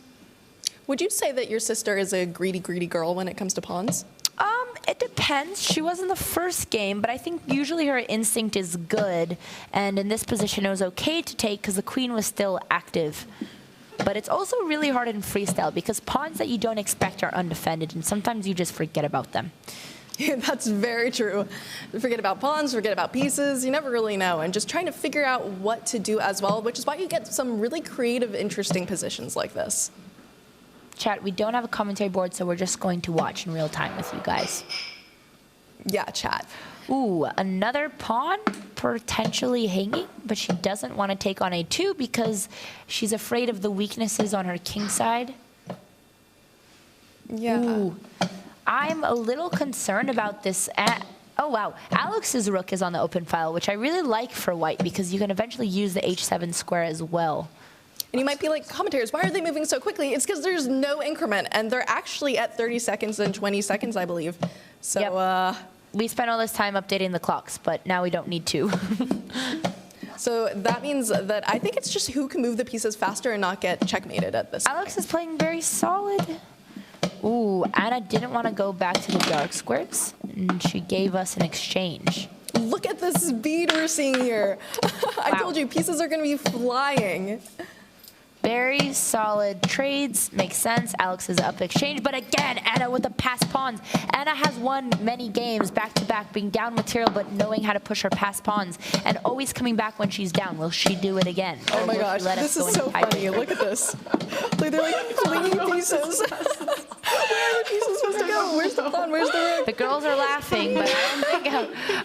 Would you say that your sister is a greedy, greedy girl when it comes to pawns? It depends. She was in the first game, but I think usually her instinct is good. And in this position, it was okay to take because the queen was still active. But it's also really hard in freestyle because pawns that you don't expect are undefended, and sometimes you just forget about them. Yeah, that's very true. Forget about pawns, forget about pieces. You never really know. And just trying to figure out what to do as well, which is why you get some really creative, interesting positions like this. Chat, we don't have a commentary board, so we're just going to watch in real time with you guys. Yeah, chat. Ooh, another pawn potentially hanging, but she doesn't want to take on a2 because she's afraid of the weaknesses on her king side. Yeah. Ooh, I'm a little concerned about this. Oh, wow. Alex's rook is on the open file, which I really like for white because you can eventually use the h7 square as well. And you might be like, commentators, why are they moving so quickly? It's because there's no increment, and they're actually at 30 seconds and 20 seconds, I believe. So, yep. We spent all this time updating the clocks, but now we don't need to. So that means that I think it's just who can move the pieces faster and not get checkmated at this Alex point. is playing very solid. Ooh, Anna didn't want to go back to the dark squares, and she gave us an exchange. Look at the speed we're seeing here. I told you, pieces are going to be flying. Very solid trades. Makes sense. Alex is up exchange. But again, Anna with the passed pawns. Anna has won many games back-to-back, being down material, but knowing how to push her passed pawns. And always coming back when she's down. Will she do it again? Oh my gosh, this is so funny. Look at this. They're like flinging pieces. Where are the pieces supposed to go? Where's the pawn? Where's the rook? The girls are laughing, but I don't think...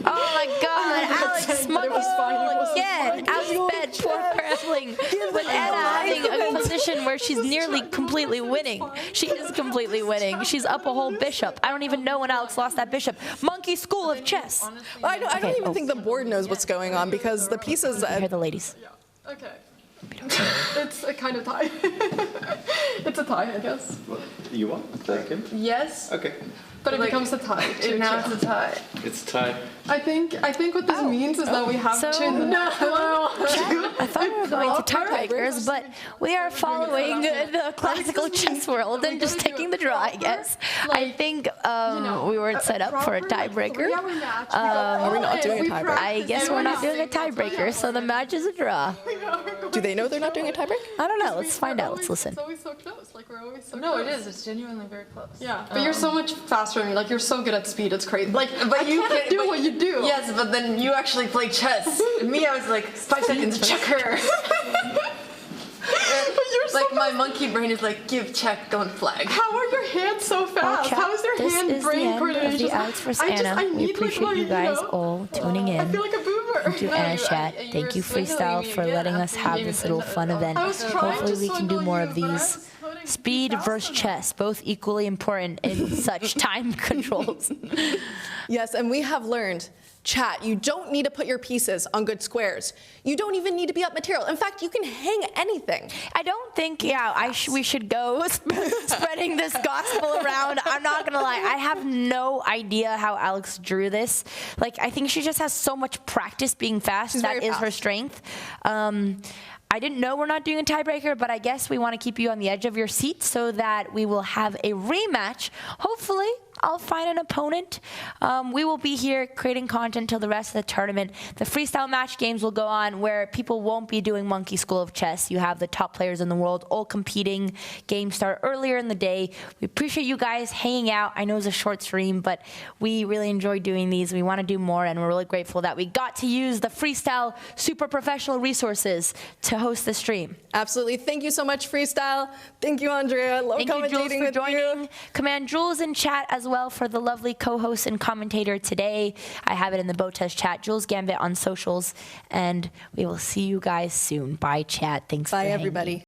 Oh my God, Alex monkey school again. Out of bed, poor Cramling. struggling with Anna having a position where she's nearly completely winning. She is completely winning. She's up a whole bishop. I don't even know when Alex lost that bishop. Monkey school of chess. I don't even think the board knows what's going on because the pieces. Hear the ladies. Yeah. Okay. It's a kind of tie. It's a tie, I guess. What? You won? Like him? Yes. Okay. But it becomes a tie. Now it's a tie. It's tie. I think what this means is that we have So- to. I thought we were going to tiebreakers, but we are following the classical chess world and just taking the draw, I guess. I think we weren't set up for a tiebreaker. Are we not doing a tiebreaker? I guess we're not doing a tiebreaker, so the match is a draw. Do they know they're not doing a tiebreak? I don't know. Let's find out. Let's listen. It's always so close. Like we're always so No, close. it is. It's genuinely very close. Yeah, but you're so much faster than me. Like you're so good at speed. It's crazy. Like But I you can't can do what you do. Yes, but then you actually play chess. Me, I was like 5 seconds, check her. Like my monkey brain is like, give check, don't flag. How are your hands so fast? How is your This is the hand-brain end of coordination? the Alex vs. I Anna. We need, appreciate like, you guys know, all tuning I in. feel like a boomer. Thank you, Anna's chat. Thank you, Freestyle, for letting us have this little fun event. I was trying Hopefully to we can do swindle more you, of but I these. was putting Speed fast versus enough. chess, both equally important in such time controls. Yes, and we have learned, chat, you don't need to put your pieces on good squares. You don't even need to be up material. In fact, you can hang anything. I don't think, we should go spreading this gospel around. I'm not gonna lie, I have no idea how Alex drew this. Like, I think she just has so much practice being fast. She's That very is her fast. strength. I didn't know we're not doing a tiebreaker, but I guess we want to keep you on the edge of your seat so that we will have a rematch. Hopefully, I'll find an opponent. We will be here creating content till the rest of the tournament. The freestyle match games will go on where people won't be doing Monkey School of Chess. You have the top players in the world all competing. Games start earlier in the day. We appreciate you guys hanging out. I know it's a short stream, but we really enjoy doing these. We want to do more, and we're really grateful that we got to use the freestyle super professional resources to host the stream. Absolutely. Thank you so much, Freestyle. Thank you, Andrea. Love Thank you, Jules, commentating for with joining. you. Command Jules in chat as well for the lovely co-host and commentator today. I have it in the BOTEZ chat, Jules Gambit on socials, and we will see you guys soon. Bye, chat. Thanks for Bye, hanging. everybody.